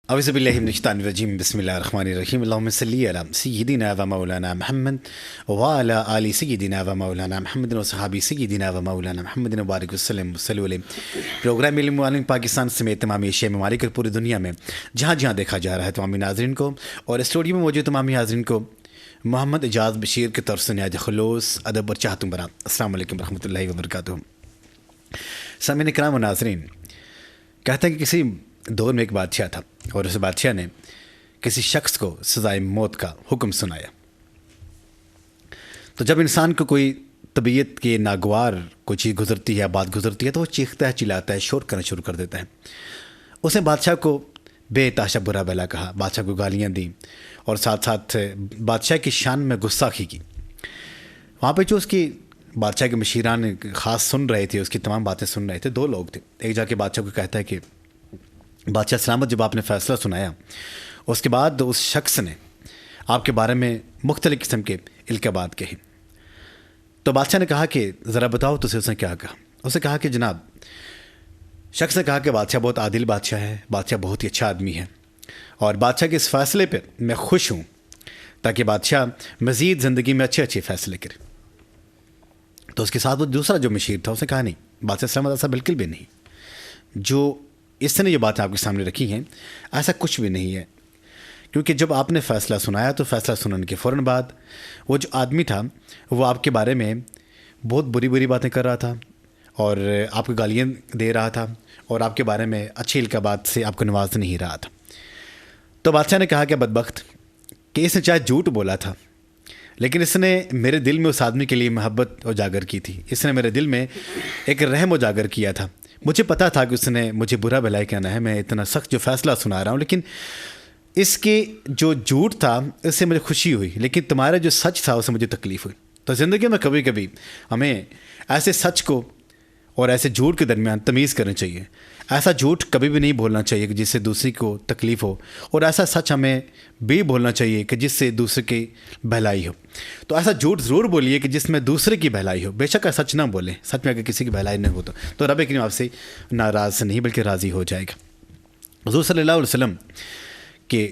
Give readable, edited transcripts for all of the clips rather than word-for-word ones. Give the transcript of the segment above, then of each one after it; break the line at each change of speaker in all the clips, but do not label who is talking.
اعوذ باللہ من الشیطان الرجیم بسم اللہ الرحمن الرحیم اللہم صلی علی سیدنا و مولانا محمد وعلی آل سیدنا و مولانا محمد و صحابی سیدنا و مولانا محمد مبارک وسلم صلی علیہ. پروگرام علم عالم پاکستان سمیت تمام ایشیا ممالک اور پوری دنیا میں جہاں جہاں دیکھا جا رہا ہے تمامی ناظرین کو اور اسٹوڈیو میں موجود تمامی حاضرین کو محمد اعجاز بشیر کی طرف سے نہایت خلوص ادب اور چاہتوں برا السلام علیکم ورحمۃ اللہ وبرکاتہ. سامعین کرام و ناظرین، کہتے ہیں کہ کسی دور میں ایک بادشاہ تھا اور اس بادشاہ نے کسی شخص کو سزائے موت کا حکم سنایا. تو جب انسان کو کوئی طبیعت کے ناگوار کوئی چیز گزرتی ہے، بات گزرتی ہے، تو وہ چیختا ہے، چلاتا ہے، شور کرنا شروع کر دیتا ہے. اس نے بادشاہ کو بے تحاشا برا بھلا کہا، بادشاہ کو گالیاں دیں اور ساتھ ساتھ بادشاہ کی شان میں گستاخی کی. وہاں پہ جو اس کی بادشاہ کے مشیران خاص سن رہے تھے، اس کی تمام باتیں سن رہے تھے. دو لوگ تھے. ایک جا کے بادشاہ کو کہتا ہے کہ بادشاہ سلامت، جب آپ نے فیصلہ سنایا اس کے بعد اس شخص نے آپ کے بارے میں مختلف قسم کے القابات کہے. تو بادشاہ نے کہا کہ ذرا بتاؤ تو اس نے کیا کہا. اس نے کہا کہ جناب، شخص نے کہا کہ بادشاہ بہت عادل بادشاہ ہے، بادشاہ بہت ہی اچھا آدمی ہے اور بادشاہ کے اس فیصلے پہ میں خوش ہوں تاکہ بادشاہ مزید زندگی میں اچھے فیصلے کرے. تو اس کے ساتھ وہ دوسرا جو مشیر تھا اس نے کہا نہیں بادشاہ سلامت، ایسا بالکل بھی نہیں. جو اس نے یہ باتیں آپ کے سامنے رکھی ہیں ایسا کچھ بھی نہیں ہے، کیونکہ جب آپ نے فیصلہ سنایا تو فیصلہ سننے کے فوراً بعد وہ جو آدمی تھا وہ آپ کے بارے میں بہت بری باتیں کر رہا تھا اور آپ کو گالیاں دے رہا تھا اور آپ کے بارے میں اچھی القابات سے آپ کو نواز نہیں رہا تھا. تو بادشاہ نے کہا کہ بدبخت کہ اس نے چاہے جھوٹ بولا تھا لیکن اس نے میرے دل میں اس آدمی کے لیے محبت اجاگر کی تھی. اس نے میرے دل میں ایک رحم اجاگر کیا تھا. مجھے پتا تھا کہ اس نے مجھے برا بھلائی کہنا ہے، میں اتنا سخت جو فیصلہ سنا رہا ہوں، لیکن اس کے جو جھوٹ تھا اس سے مجھے خوشی ہوئی، لیکن تمہارا جو سچ تھا اس سے مجھے تکلیف ہوئی. تو زندگی میں کبھی کبھی ہمیں ایسے سچ کو اور ایسے جھوٹ کے درمیان تمیز کرنی چاہیے. ایسا جھوٹ کبھی بھی نہیں بولنا چاہیے کہ جس سے دوسری کو تکلیف ہو، اور ایسا سچ ہمیں بھی بولنا چاہیے کہ جس سے دوسرے کی بھلائی ہو. تو ایسا جھوٹ ضرور بولیے کہ جس میں دوسرے کی بھلائی ہو. بے شک سچ نہ بولیں، سچ میں اگر کسی کی بھلائی نہ ہو تو رب کریم آپ سے ناراض نہیں بلکہ راضی ہو جائے گا. حضور صلی اللہ علیہ وسلم کے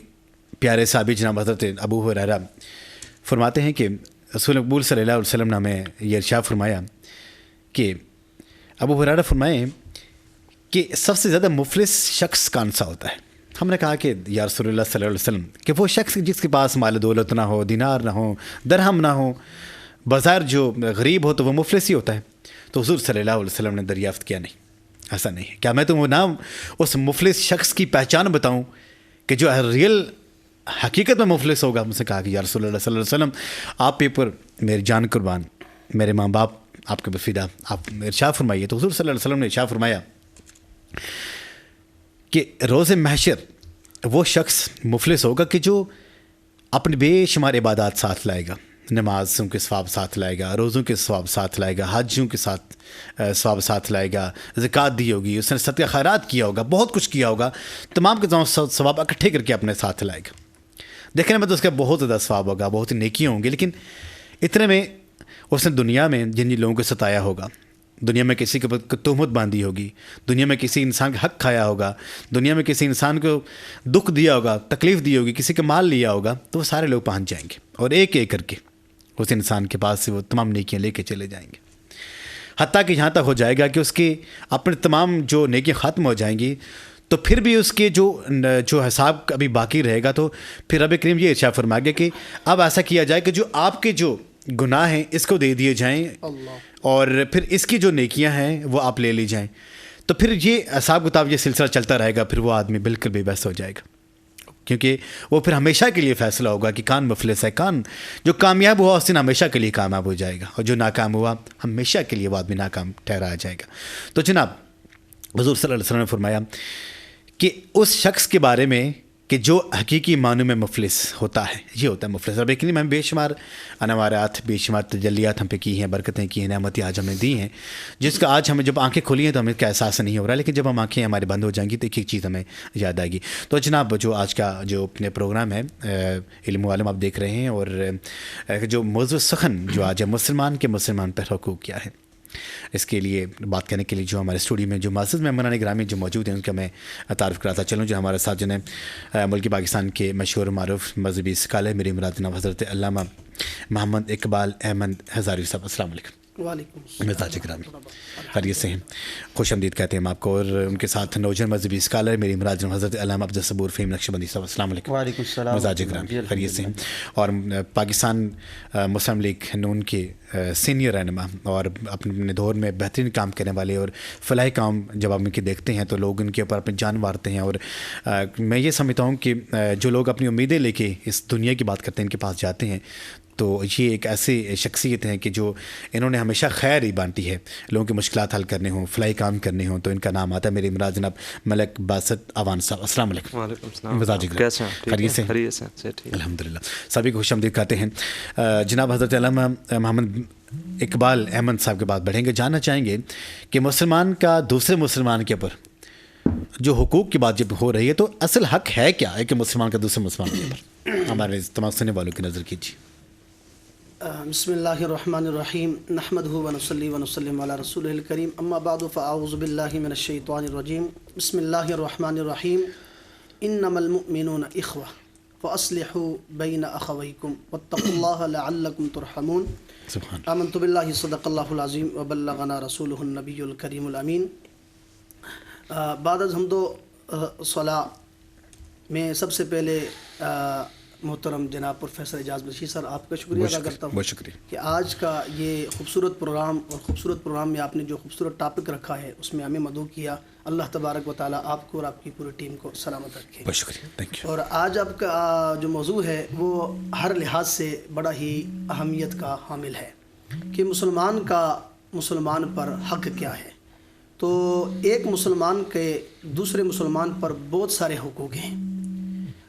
پیارے صحابی جناب حضرت ابو ہریرہ فرماتے ہیں کہ رسول مقبول صلی اللہ علیہ وسلم نے ہمیں یہ ارشاد فرمایا کہ ابو ہریرہ فرمائیں کہ سب سے زیادہ مفلس شخص کون سا ہوتا ہے. ہم نے کہا کہ یا رسول اللہ صلی اللہ علیہ وسلم کہ وہ شخص جس کے پاس مال دولت نہ ہو، دینار نہ ہو، درہم نہ ہو، بظاہر جو غریب ہو تو وہ مفلس ہی ہوتا ہے. تو حضور صلی اللہ علیہ وسلم نے دریافت کیا نہیں، ایسا نہیں ہے. کیا میں تم وہ نام اس مفلس شخص کی پہچان بتاؤں کہ جو ریئل حقیقت میں مفلس ہوگا؟ مجھ سے کہا کہ یا رسول اللہ صلی اللہ علیہ وسلم آپ پہ پر میری جان قربان، میرے ماں باپ آپ کے بفیدہ، آپ ارشاد فرمائیے. تو حضور صلی اللہ علیہ وسلم نے ارشاد فرمایا کہ روز محشر وہ شخص مفلس ہوگا کہ جو اپنے بے شمار عبادات ساتھ لائے گا، نمازوں کے ثواب ساتھ لائے گا، روزوں کے ثواب ساتھ لائے گا، حجوں کے ساتھ ثواب ساتھ لائے گا، زکوٰۃ دی ہوگی، اس نے صدقہ خیرات کیا ہوگا، بہت کچھ کیا ہوگا، تمام کے تمام ثواب اکٹھے کر کے اپنے ساتھ لائے گا. دیکھنے میں تو اس کا بہت زیادہ ثواب ہوگا، بہت ہی نیکیاں ہوں گی، لیکن اتنے میں اس نے دنیا میں جن لوگوں کو ستایا ہوگا، دنیا میں کسی کے اوپر تہمت باندھی ہوگی، دنیا میں کسی انسان کا حق کھایا ہوگا، دنیا میں کسی انسان کو دکھ دیا ہوگا، تکلیف دی ہوگی، کسی کا مال لیا ہوگا، تو وہ سارے لوگ پہنچ جائیں گے اور ایک ایک کر کے اس انسان کے پاس سے وہ تمام نیکیاں لے کے چلے جائیں گے. حتیٰ کہ یہاں تک ہو جائے گا کہ اس کے اپنے تمام جو نیکیاں ختم ہو جائیں گی تو پھر بھی اس کے جو حساب ابھی باقی رہے گا، تو پھر رب کریم یہ ارشاد فرما گیا کہ اب ایسا کیا جائے کہ جو آپ کے جو گناہ ہیں اس کو دے دیے جائیں اور پھر اس کی جو نیکیاں ہیں وہ آپ لے لی جائیں. تو پھر یہ حساب کتاب، یہ سلسلہ چلتا رہے گا. پھر وہ آدمی بالکل بے بس ہو جائے گا، کیونکہ وہ پھر ہمیشہ کے لیے فیصلہ ہوگا کہ کون مفلس ہے، کون جو کامیاب ہوا اس دن ہمیشہ کے لیے کامیاب ہو جائے گا، اور جو ناکام ہوا ہمیشہ کے لیے وہ آدمی ناکام ٹھہرایا جائے گا. تو جناب حضور صلی اللہ علیہ وسلم نے فرمایا کہ اس شخص کے بارے میں کہ جو حقیقی معنوں میں مفلس ہوتا ہے، یہ ہوتا ہے مفلس. اور لیکن ہم بے شمار انوارات، بے شمار تجلیات ہم پہ کی ہیں، برکتیں کی ہیں، نعمتیں آج ہمیں دی ہیں، جس کا آج ہمیں جب آنکھیں کھلی ہیں تو ہمیں کا احساس نہیں ہو رہا، لیکن جب ہم آنکھیں ہماری بند ہو جائیں گی تو ایک ایک چیز ہمیں یاد آئے گی. تو جناب جو آج کا جو اپنے پروگرام ہے علم و عالم آپ دیکھ رہے ہیں، اور جو موضوع سخن جو آج ہے مسلمان کے مسلمان پر حقوق کیا ہے. اس کے لیے بات کرنے کے لیے جو ہمارے اسٹوڈیو میں جو معزز مہمانان گرامی جو موجود ہیں ان کا میں تعارف کراتا چلوں. جو ہمارے ساتھ جو ہے ملک پاکستان کے مشہور معروف مذہبی اسکالر میری مراد جناب حضرت علامہ محمد اقبال احمد ہزاروی صاحب. السلام علیکم.
وعلیکم
مزاج گرامی خیریت سے ہیں؟ خوش آمدید کہتے ہیں ہم آپ کو. اور ان کے ساتھ نوجوان مذہبی اسکالر میری مراد جناب حضرت علامہ عبد الصبور فہیم نقشبندی صاحب. السلام علیکم.
وعلیکم السلام.
مزاج گرامی خیریت سے ہیں؟ اور پاکستان مسلم لیگ نون کے سینئر رہنما اور اپنے دور میں بہترین کام کرنے والے اور فلاحی کام جب آپ ان کے دیکھتے ہیں تو لوگ ان کے اوپر اپنی جان مارتے ہیں. اور میں یہ سمجھتا ہوں کہ جو لوگ اپنی امیدیں لے کے اس دنیا کی بات کرتے ہیں ان کے پاس جاتے ہیں تو یہ ایک ایسی شخصیت ہیں کہ جو انہوں نے ہمیشہ خیر ہی بانٹی ہے. لوگوں کی مشکلات حل کرنے ہوں فلاحی کام کرنے ہوں تو ان کا نام آتا ہے. میری مراد جناب ملک باسط اوان صاحب. السلام علیکم.
وعلیکم السلام.
مزاج
کیسے ہیں؟
خیریت سے؟
ٹھیک
الحمدللہ. سبھی کو خوش آمدید کہتے ہیں. جناب حضرت علامہ محمد اقبال احمد صاحب کے بعد بڑھیں گے. جاننا چاہیں گے کہ مسلمان کا دوسرے مسلمان کے اوپر جو حقوق کی بات جب ہو رہی ہے تو اصل حق ہے کیا ہے کہ مسلمان کا دوسرے مسلمان کے اوپر؟ ہمارے تمام سننے والوں کی نظر کیجیے.
بسم اللہ الرحمن الرحیم نحمدہ ونصلی ونسلم علی رسولہ الکریم اما بعد فاعوذ باللہ من الشیطان الرجیم بسم اللہ الرحمن الرحیم انما المؤمنون اخوہ فاصلحوا بین اخویکم واتقوا اللہ لعلکم ترحمون.
سبحان
آمنت باللہ صدق اللہ العظیم وبلغنا رسولہ النبی الکریم الامین. بعد از حمد و صلاح میں سب سے پہلے محترم جناب پروفیسر اعجاز بشیر سر آپ کا شکریہ ادا کرتا ہوں.
بہت شکریہ
کہ آج کا یہ خوبصورت پروگرام اور خوبصورت پروگرام میں آپ نے جو خوبصورت ٹاپک رکھا ہے اس میں ہمیں مدعو کیا. اللہ تبارک و تعالیٰ آپ کو اور آپ کی پوری ٹیم کو سلامت رکھے.
بہت شکریہ. Thank you.
اور آج آپ کا جو موضوع ہے وہ ہر لحاظ سے بڑا ہی اہمیت کا حامل ہے کہ مسلمان کا مسلمان پر حق کیا ہے. تو ایک مسلمان کے دوسرے مسلمان پر بہت سارے حقوق ہیں.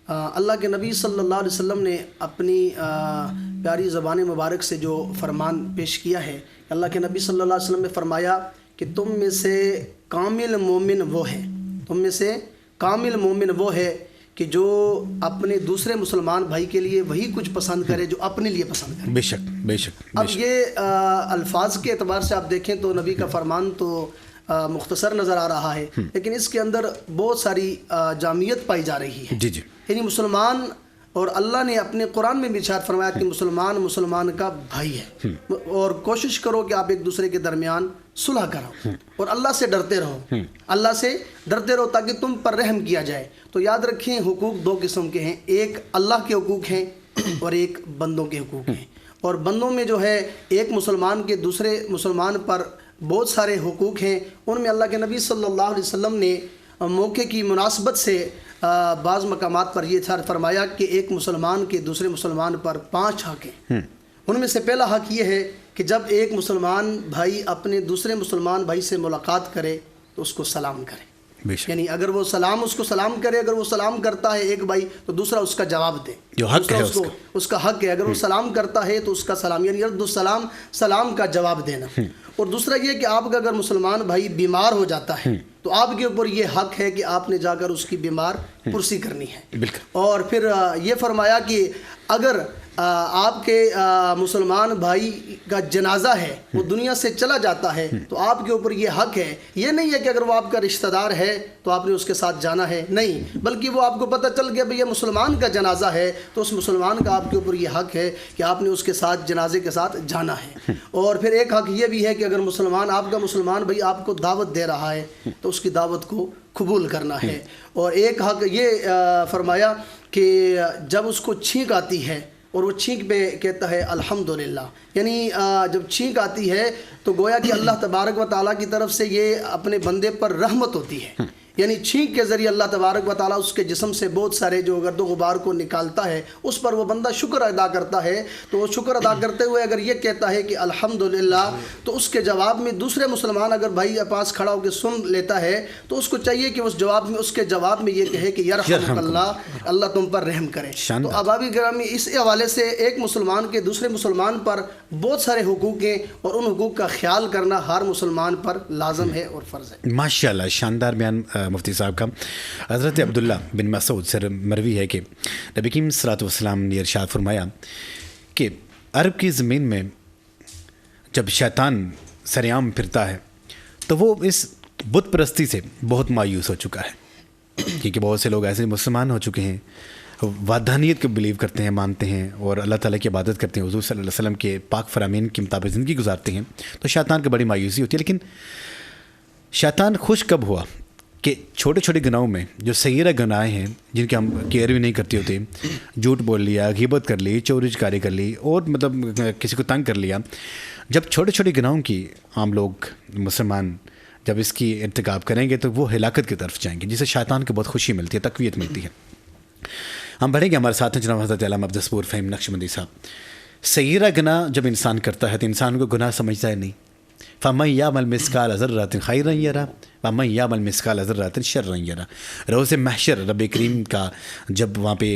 اللہ کے نبی صلی اللہ علیہ وسلم نے اپنی پیاری زبان مبارک سے جو فرمان پیش کیا ہے. اللہ کے نبی صلی اللہ علیہ وسلم نے فرمایا کہ تم میں سے کامل مومن وہ ہے کامل مومن وہ ہے کہ جو اپنے دوسرے مسلمان بھائی کے لیے وہی کچھ پسند کرے جو اپنے لیے پسند کرے.
بے شک بے شک.
اب یہ الفاظ کے اعتبار سے آپ دیکھیں تو نبی کا فرمان تو مختصر نظر آ رہا ہے لیکن اس کے اندر بہت ساری جامعیت پائی جا رہی ہے.
جی جی.
یعنی مسلمان اور اللہ نے اپنے قرآن میں بھی ارشاد فرمایا کہ مسلمان مسلمان کا بھائی ہے اور کوشش کرو کہ آپ ایک دوسرے کے درمیان صلح کرو اور اللہ سے ڈرتے رہو تاکہ تم پر رحم کیا جائے. تو یاد رکھیں حقوق دو قسم کے ہیں. ایک اللہ کے حقوق ہیں اور ایک بندوں کے حقوق ہیں. اور بندوں میں جو ہے ایک مسلمان کے دوسرے مسلمان پر بہت سارے حقوق ہیں. ان میں اللہ کے نبی صلی اللہ علیہ وسلم نے موقع کی مناسبت سے بعض مقامات پر یہ فرمایا کہ ایک مسلمان کے دوسرے مسلمان پر 5 حق ہیں. ان میں سے پہلا حق یہ ہے کہ جب ایک مسلمان بھائی اپنے دوسرے مسلمان بھائی سے ملاقات کرے تو اس کو سلام کرے. یعنی اگر وہ اس کو سلام کرے, اگر وہ سلام کرتا ہے ایک بھائی تو دوسرا اس کا جواب دے. جو حق ہے اس کا حق ہے. اگر وہ سلام کرتا ہے تو اس کا سلام یعنی رد السلام سلام کا جواب دینا. اور دوسرا یہ کہ آپ کا اگر مسلمان بھائی بیمار ہو جاتا ہے تو آپ کے اوپر یہ حق ہے کہ آپ نے جا کر اس کی بیمار پرسی کرنی ہے. اور پھر یہ فرمایا کہ اگر آپ کے مسلمان بھائی کا جنازہ ہے وہ دنیا سے چلا جاتا ہے تو آپ کے اوپر یہ حق ہے. یہ نہیں ہے کہ اگر وہ آپ کا رشتہ دار ہے تو آپ نے اس کے ساتھ جانا ہے, نہیں, بلکہ وہ آپ کو پتہ چل گیا بھئی یہ مسلمان کا جنازہ ہے تو اس مسلمان کا آپ کے اوپر یہ حق ہے کہ آپ نے اس کے ساتھ جنازے کے ساتھ جانا ہے. اور پھر ایک حق یہ بھی ہے کہ اگر آپ کا مسلمان بھائی آپ کو دعوت دے رہا ہے تو اس کی دعوت کو قبول کرنا ہے. اور ایک حق یہ فرمایا کہ جب اس کو چھینک آتی ہے اور وہ چھینک پہ کہتا ہے الحمدللہ, یعنی جب چھینک آتی ہے تو گویا کہ اللہ تبارک و تعالیٰ کی طرف سے یہ اپنے بندے پر رحمت ہوتی ہے. یعنی چھینک کے ذریعے اللہ تبارک و تعالیٰ اس کے جسم سے بہت سارے جو گرد و غبار کو نکالتا ہے, اس پر وہ بندہ شکر ادا کرتا ہے. تو وہ شکر ادا کرتے ہوئے اگر یہ کہتا ہے کہ الحمدللہ تو اس کے جواب میں دوسرے مسلمان اگر بھائی پاس کھڑا ہو کے سن لیتا ہے تو اس کو چاہیے کہ اس کے جواب میں یہ کہے کہ یرحمک اللہ, اللہ تم پر رحم کرے. تو ابابی گرامی اس حوالے سے ایک مسلمان کے دوسرے مسلمان پر بہت سارے حقوق ہیں اور ان حقوق کا خیال کرنا ہر مسلمان پر لازم ہے اور فرض ہے.
ماشاءاللہ, شاندار بیان مفتی صاحب کا. حضرت عبداللہ بن مسعود سے مروی ہے کہ نبی کریم صلی اللہ علیہ وسلم نے ارشاد فرمایا کہ عرب کی زمین میں جب شیطان سریعام پھرتا ہے تو وہ اس بت پرستی سے بہت مایوس ہو چکا ہے، کیونکہ بہت سے لوگ ایسے مسلمان ہو چکے ہیں، وحدانیت کو بلیو کرتے ہیں، مانتے ہیں اور اللہ تعالیٰ کی عبادت کرتے ہیں، حضور صلی اللہ علیہ وسلم کے پاک فرامین کے مطابق زندگی گزارتے ہیں، تو شیطان کو بڑی مایوسی ہوتی ہے۔ لیکن شیطان خوش کب ہوا کہ چھوٹے چھوٹے گناہوں میں جو صغیرہ گناہ ہیں جن کے ہم کیئر بھی نہیں کرتے ہوتے، جھوٹ بول لیا، غیبت کر لی، چوری چکاری کر لی اور مطلب کسی کو تنگ کر لیا، جب چھوٹے چھوٹے گناہوں کی عام لوگ مسلمان جب اس کی ارتکاب کریں گے تو وہ ہلاکت کی طرف جائیں گے، جسے شیطان کو بہت خوشی ملتی ہے، تقویت ملتی ہے۔ ہم پڑھیں گے، ہمارے ساتھ ہیں جناب حضرت علامہ عبدالصبور فہیم نقشبندی صاحب۔ صغیرہ گناہ جب انسان کرتا ہے تو انسان کو گناہ سمجھتا ہے نہیں۔ فَمَن يَعْمَلْ مِثْقَالَ ذَرَّةٍ خَيْرًا يَرَهُ وَمَن يَعْمَلْ مِثْقَالَ ذَرَّةٍ شَرًّا يَرَهُ۔ روز محشر رب کریم کا جب وہاں پہ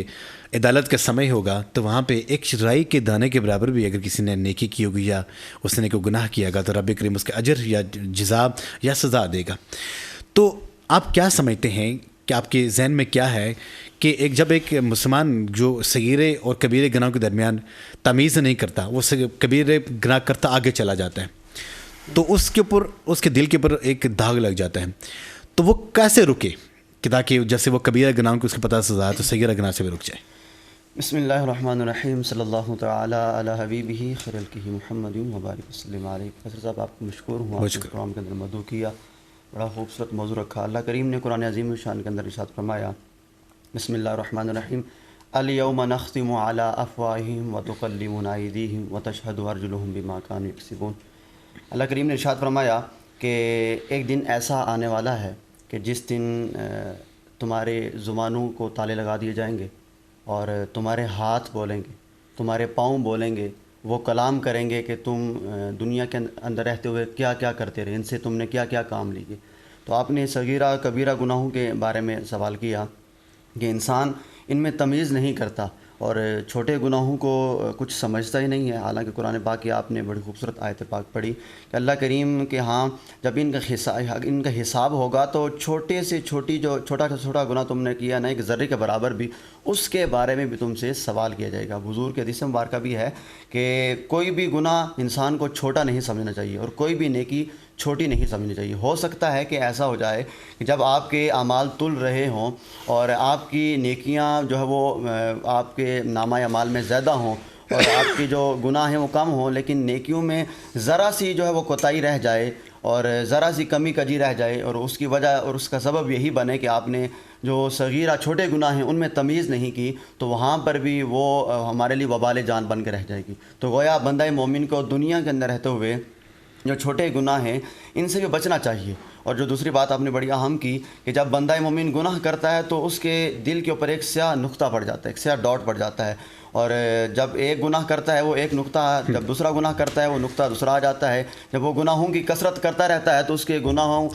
عدالت کا سمے ہوگا تو وہاں پہ ایک رائی کے دانے کے برابر بھی اگر کسی نے نیکی کی ہوگی یا اس نے کوئی گناہ کیا گا تو رب کریم اس کے اجر یا جزا یا سزا دے گا۔ تو آپ کیا سمجھتے ہیں کہ آپ کے ذہن میں کیا ہے کہ جب ایک مسلمان جو صغیرے اور کبیرے گناہوں کے درمیان تمیز نہیں کرتا، وہ کبیرے گناہ کرتا آگے چلا جاتا ہے، تو اس کے اوپر، اس کے دل کے اوپر ایک داغ لگ جاتا ہے، تو وہ کیسے رکے کہ تاکہ جیسے وہ کبیرہ گناہوں کو اس کو پتہ سزا ہے تو صغیرہ گناہ سے بھی رک جائے؟
بسم اللہ الرحمن الرحیم، صلی اللہ تعالی علی حبیبہ خیر الکہ محمد وبارک وسلم علیہ۔ فیصل صاحب آپ کو مشکور ہوں، آپ نے پروگرام کے اندر مدعو کیا، بڑا خوبصورت موضوع رکھا۔ اللہ کریم نے قرآن عظیم الشان کے اندر ارشاد فرمایا، بسم اللہ الرحمن الرحیم، الیوم نختم علی افواہہم وتکلمنا ایدیہم وتشہد ارجلہم بما کانوا یکسبون۔ اللہ کریم نے ارشاد فرمایا کہ ایک دن ایسا آنے والا ہے کہ جس دن تمہارے زبانوں کو تالے لگا دیے جائیں گے اور تمہارے ہاتھ بولیں گے، تمہارے پاؤں بولیں گے، وہ کلام کریں گے کہ تم دنیا کے اندر رہتے ہوئے کیا کیا کرتے رہے، ان سے تم نے کیا کیا کام لیے۔ تو آپ نے صغیرہ کبیرہ گناہوں کے بارے میں سوال کیا کہ انسان ان میں تمیز نہیں کرتا اور چھوٹے گناہوں کو کچھ سمجھتا ہی نہیں ہے، حالانکہ قرآن پاک کی آپ نے بڑی خوبصورت آیت پاک پڑھی کہ اللہ کریم کے ہاں جب ان کا حساب ہوگا تو چھوٹے سے چھوٹی جو چھوٹا سے چھوٹا گناہ تم نے کیا نا، ایک ذرے کے برابر بھی، اس کے بارے میں بھی تم سے سوال کیا جائے گا۔ حضور کے حدیث مبارکہ بھی ہے کہ کوئی بھی گناہ انسان کو چھوٹا نہیں سمجھنا چاہیے اور کوئی بھی نیکی چھوٹی نہیں سمجھنی چاہیے۔ ہو سکتا ہے کہ ایسا ہو جائے کہ جب آپ کے اعمال تل رہے ہوں اور آپ کی نیکیاں جو ہے وہ آپ کے نامہ اعمال میں زیادہ ہوں اور آپ کی جو گناہ ہیں وہ کم ہوں، لیکن نیکیوں میں ذرا سی جو ہے وہ کوتاہی رہ جائے اور ذرا سی کمی کجی رہ جائے، اور اس کی وجہ اور اس کا سبب یہی بنے کہ آپ نے جو صغیرہ چھوٹے گناہ ہیں ان میں تمیز نہیں کی، تو وہاں پر بھی وہ ہمارے لیے وبال جان بن کے رہ جائے گی۔ تو گویا بندہ مومن کو دنیا کے اندر رہتے ہوئے جو چھوٹے گناہ ہیں ان سے بھی بچنا چاہیے۔ اور جو دوسری بات آپ نے بڑی اہم کی کہ جب بندہ مومن گناہ کرتا ہے تو اس کے دل کے اوپر ایک سیاہ نقطہ پڑ جاتا ہے، ایک سیاہ ڈاٹ پڑ جاتا ہے، اور جب ایک گناہ کرتا ہے وہ ایک نقطہ، جب دوسرا گناہ کرتا ہے وہ نقطہ دوسرا آ جاتا ہے۔ جب وہ گناہوں کی کثرت کرتا رہتا ہے تو اس کے گناہوں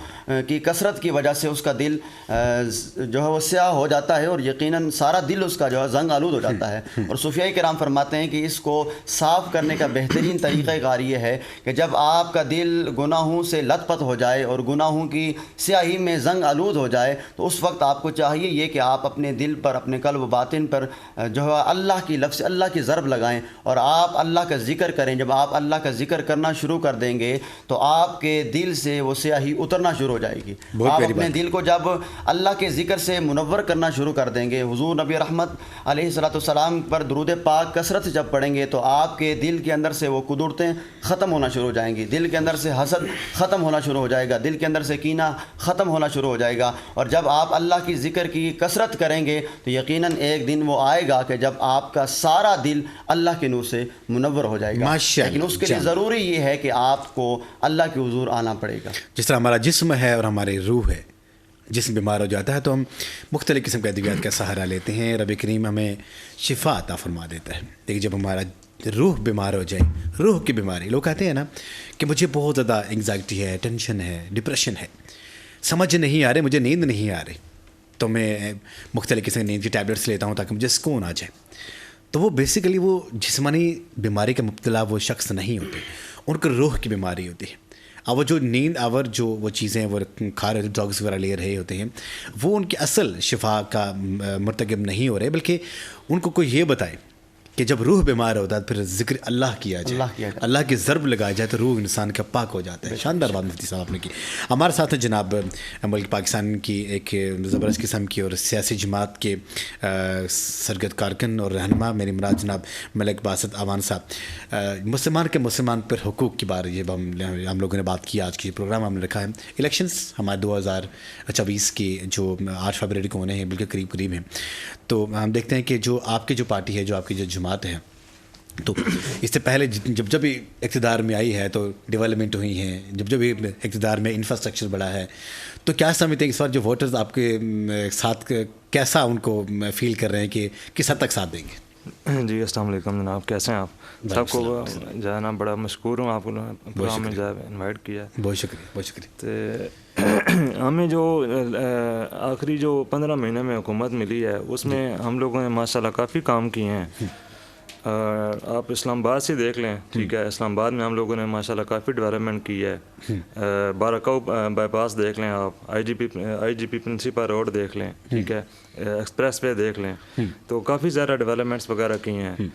کی کثرت کی وجہ سے اس کا دل جو ہے وہ سیاہ ہو جاتا ہے اور یقیناً سارا دل اس کا جو ہے زنگ آلود ہو جاتا ہے۔ اور صوفیاء کرام فرماتے ہیں کہ اس کو صاف کرنے کا بہترین طریقہ کار یہ ہے کہ جب آپ کا دل گناہوں سے لت پت ہو جائے اور گناہوں کی سیاہی میں زنگ آلود ہو جائے تو اس وقت آپ کو چاہیے یہ کہ آپ اپنے دل پر، اپنے قلب و باطن پر جو ہے اللہ کی لفظ اللہ کی ضرب لگائیں اور آپ اللہ کا ذکر کریں۔ جب آپ اللہ کا ذکر کرنا شروع کر دیں گے تو آپ کے دل سے وہ سیاہی اترنا شروع ہو جائے گی۔ آپ اپنے دل کو جب اللہ کے ذکر سے منور کرنا شروع کر دیں گے، حضور نبی رحمت علیہ الصلوۃ والسلام پر درود پاک کثرت سے جب پڑھیں گے تو آپ کے دل کے اندر سے وہ قدرتیں ختم ہونا شروع ہو جائیں گی، دل کے اندر سے حسد ختم ہونا شروع ہو جائے گا، دل کے اندر سے کینہ ختم ہونا شروع ہو جائے گا۔ اور جب آپ اللہ کی ذکر کی کثرت کریں گے تو یقیناً ایک دن وہ آئے گا کہ جب آپ کا سارا دل اللہ کے نور سے منور ہو جائے گا، لیکن اس کے لیے ضروری یہ ہے کہ آپ کو اللہ کے حضور آنا پڑے گا۔
جس طرح ہمارا جسم ہے اور ہماری روح ہے، جسم بیمار ہو جاتا ہے تو ہم مختلف قسم کے ادویات کا سہارا لیتے ہیں، رب کریم ہمیں شفا عطا فرما دیتا ہے۔ لیکن جب ہمارا روح بیمار ہو جائے، روح کی بیماری، لوگ کہتے ہیں نا کہ مجھے بہت زیادہ انگزائٹی ہے، ٹینشن ہے، ڈپریشن ہے، سمجھ نہیں آ رہے، مجھے نیند نہیں آ رہی، تو میں مختلف قسم کی نیند کی ٹیبلیٹس لیتا ہوں تاکہ مجھے سکون آ جائے۔ تو وہ بیسیکلی وہ جسمانی بیماری کا مبتلا وہ شخص نہیں ہوتے، ان کو روح کی بیماری ہوتی ہے۔ اب وہ جو نیند آور جو وہ چیزیں وہ کھا رہے، ڈرگس وغیرہ لے رہے ہوتے ہیں، وہ ان کی اصل شفا کا مرتکب نہیں ہو رہے، بلکہ ان کو کوئی یہ بتائے کہ جب روح بیمار ہوتا ہے پھر ذکر اللہ کیا جائے، اللہ کی ضرب لگایا جائے تو روح انسان کا پاک ہو جاتا ہے. شاندار بات مفتی صاحب آپ نے کی. ہمارے ساتھ ہیں جناب ملک پاکستان کی ایک زبردست قسم کی اور سیاسی جماعت کے سرگرد کارکن اور رہنما، میری مراد جناب ملک باسط اعوان صاحب. مسلمان پر حقوق کی بارے یہ ہم لوگوں نے بات کی. آج کی پروگرام ہم نے رکھا ہے الیکشنز ہمارے 2024 کی جو 8 فروری کو ہونے ہیں، بالکل قریب ہیں. تو ہم دیکھتے ہیں کہ جو آپ کی جو پارٹی ہے، جو آپ کی جو جماعت ہے، تو اس سے پہلے جب اقتدار میں آئی ہے تو ڈیولپمنٹ ہوئی ہیں، جب اقتدار میں انفراسٹرکچر بڑھا ہے، تو کیا سمجھتے ہیں اس وقت جو ووٹرز آپ کے ساتھ کیسا ان کو فیل کر رہے ہیں کہ کس حد تک ساتھ دیں گے؟
جی السلام علیکم جناب، کیسے ہیں آپ؟ سب کو جو ہے نا بڑا مشکور ہوں آپ کو پروگرام میں جو ہے انوائٹ کیا ہے.
بہت شکریہ.
تو ہمیں جو آخری جو 15 مہینے میں حکومت ملی ہے اس میں ہم لوگوں نے ماشاء اللہ کافی کام کیے ہیں. آپ اسلام آباد سے دیکھ لیں، ٹھیک ہے، اسلام آباد میں ہم لوگوں نے ماشاء اللہ کافی ڈیولپمنٹ کی ہے. بارکاؤ بائی پاس دیکھ لیں آپ، آئی جی پی پرنسپل روڈ دیکھ لیں، ٹھیک ہے، ایکسپریس وے دیکھ لیں، تو کافی زیادہ ڈیولپمنٹس وغیرہ کی ہیں.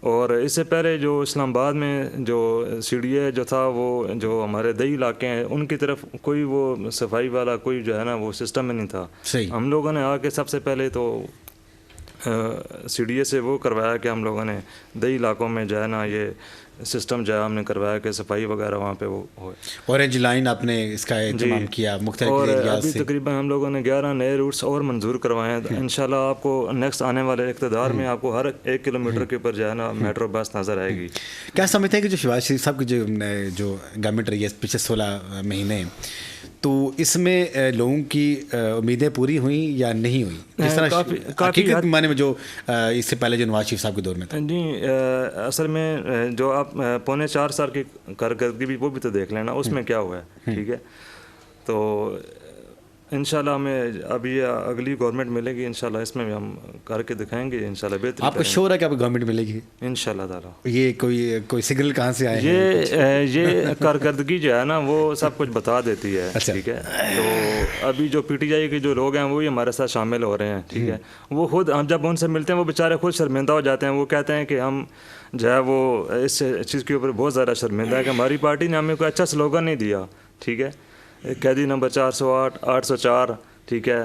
اور اس سے پہلے جو اسلام آباد میں جو سی ڈی اے جو تھا، وہ جو ہمارے دیہی علاقے ہیں ان کی طرف کوئی وہ صفائی والا کوئی جو ہے نا وہ سسٹم نہیں تھا. ہم لوگوں نے آ کے سب سے پہلے تو سی ڈی اے سے وہ کروایا کہ ہم لوگوں نے دیہی علاقوں میں جو ہے نا یہ سسٹم جو ہے ہم نے کروایا کہ صفائی وغیرہ وہاں پہ وہ ہوئے.
اورنج لائن آپ نے اس کا اہتمام کیا مختلف
اور
ایریاز
ابھی
سے.
تقریباً ہم لوگوں نے 11 نئے روٹس اور منظور کروائے ہیں. انشاءاللہ آپ کو نیکسٹ آنے والے اقتدار میں آپ کو ہر 1 کلومیٹر کے اوپر جو ہے نا میٹرو بس نظر آئے گی.
کیا سمجھتے ہیں کہ جو شہباز شریف صاحب کی جو گورنمنٹ رہی ہے پچھلے 16 مہینے، تو اس میں لوگوں کی امیدیں پوری ہوئیں یا نہیں ہوئیں؟ جس طرح حقیقت معنی میں جو اس سے پہلے جو نواز شریف صاحب کے دور میں تھا.
جی اصل میں جو آپ 3.25 سال کی کارکردگی بھی وہ بھی تو دیکھ لینا اس میں کیا ہوا ہے، ٹھیک ہے. تو انشاءاللہ ہمیں ابھی اگلی گورنمنٹ ملے گی، انشاءاللہ اس میں بھی ہم کر کے دکھائیں گے انشاءاللہ بہتر.
آپ کو شور ہے کہ آپ کو گورنمنٹ ملے گی
انشاءاللہ تعالیٰ؟
یہ کوئی سگنل کہاں سے آئے ہیں؟
یہ کارکردگی جو ہے نا وہ سب کچھ بتا دیتی ہے، ٹھیک ہے. تو ابھی جو پی ٹی آئی کے جو لوگ ہیں وہی ہمارے ساتھ شامل ہو رہے ہیں، ٹھیک ہے. وہ خود ہم جب ان سے ملتے ہیں وہ بیچارے خود شرمندہ ہو جاتے ہیں. وہ کہتے ہیں کہ ہم جو ہے وہ اس چیز کے اوپر بہت زیادہ شرمندہ ہے کہ ہماری پارٹی نے ہمیں کوئی اچھا سلوگن نہیں دیا، ٹھیک ہے. قیدی نمبر 408 804، ٹھیک ہے،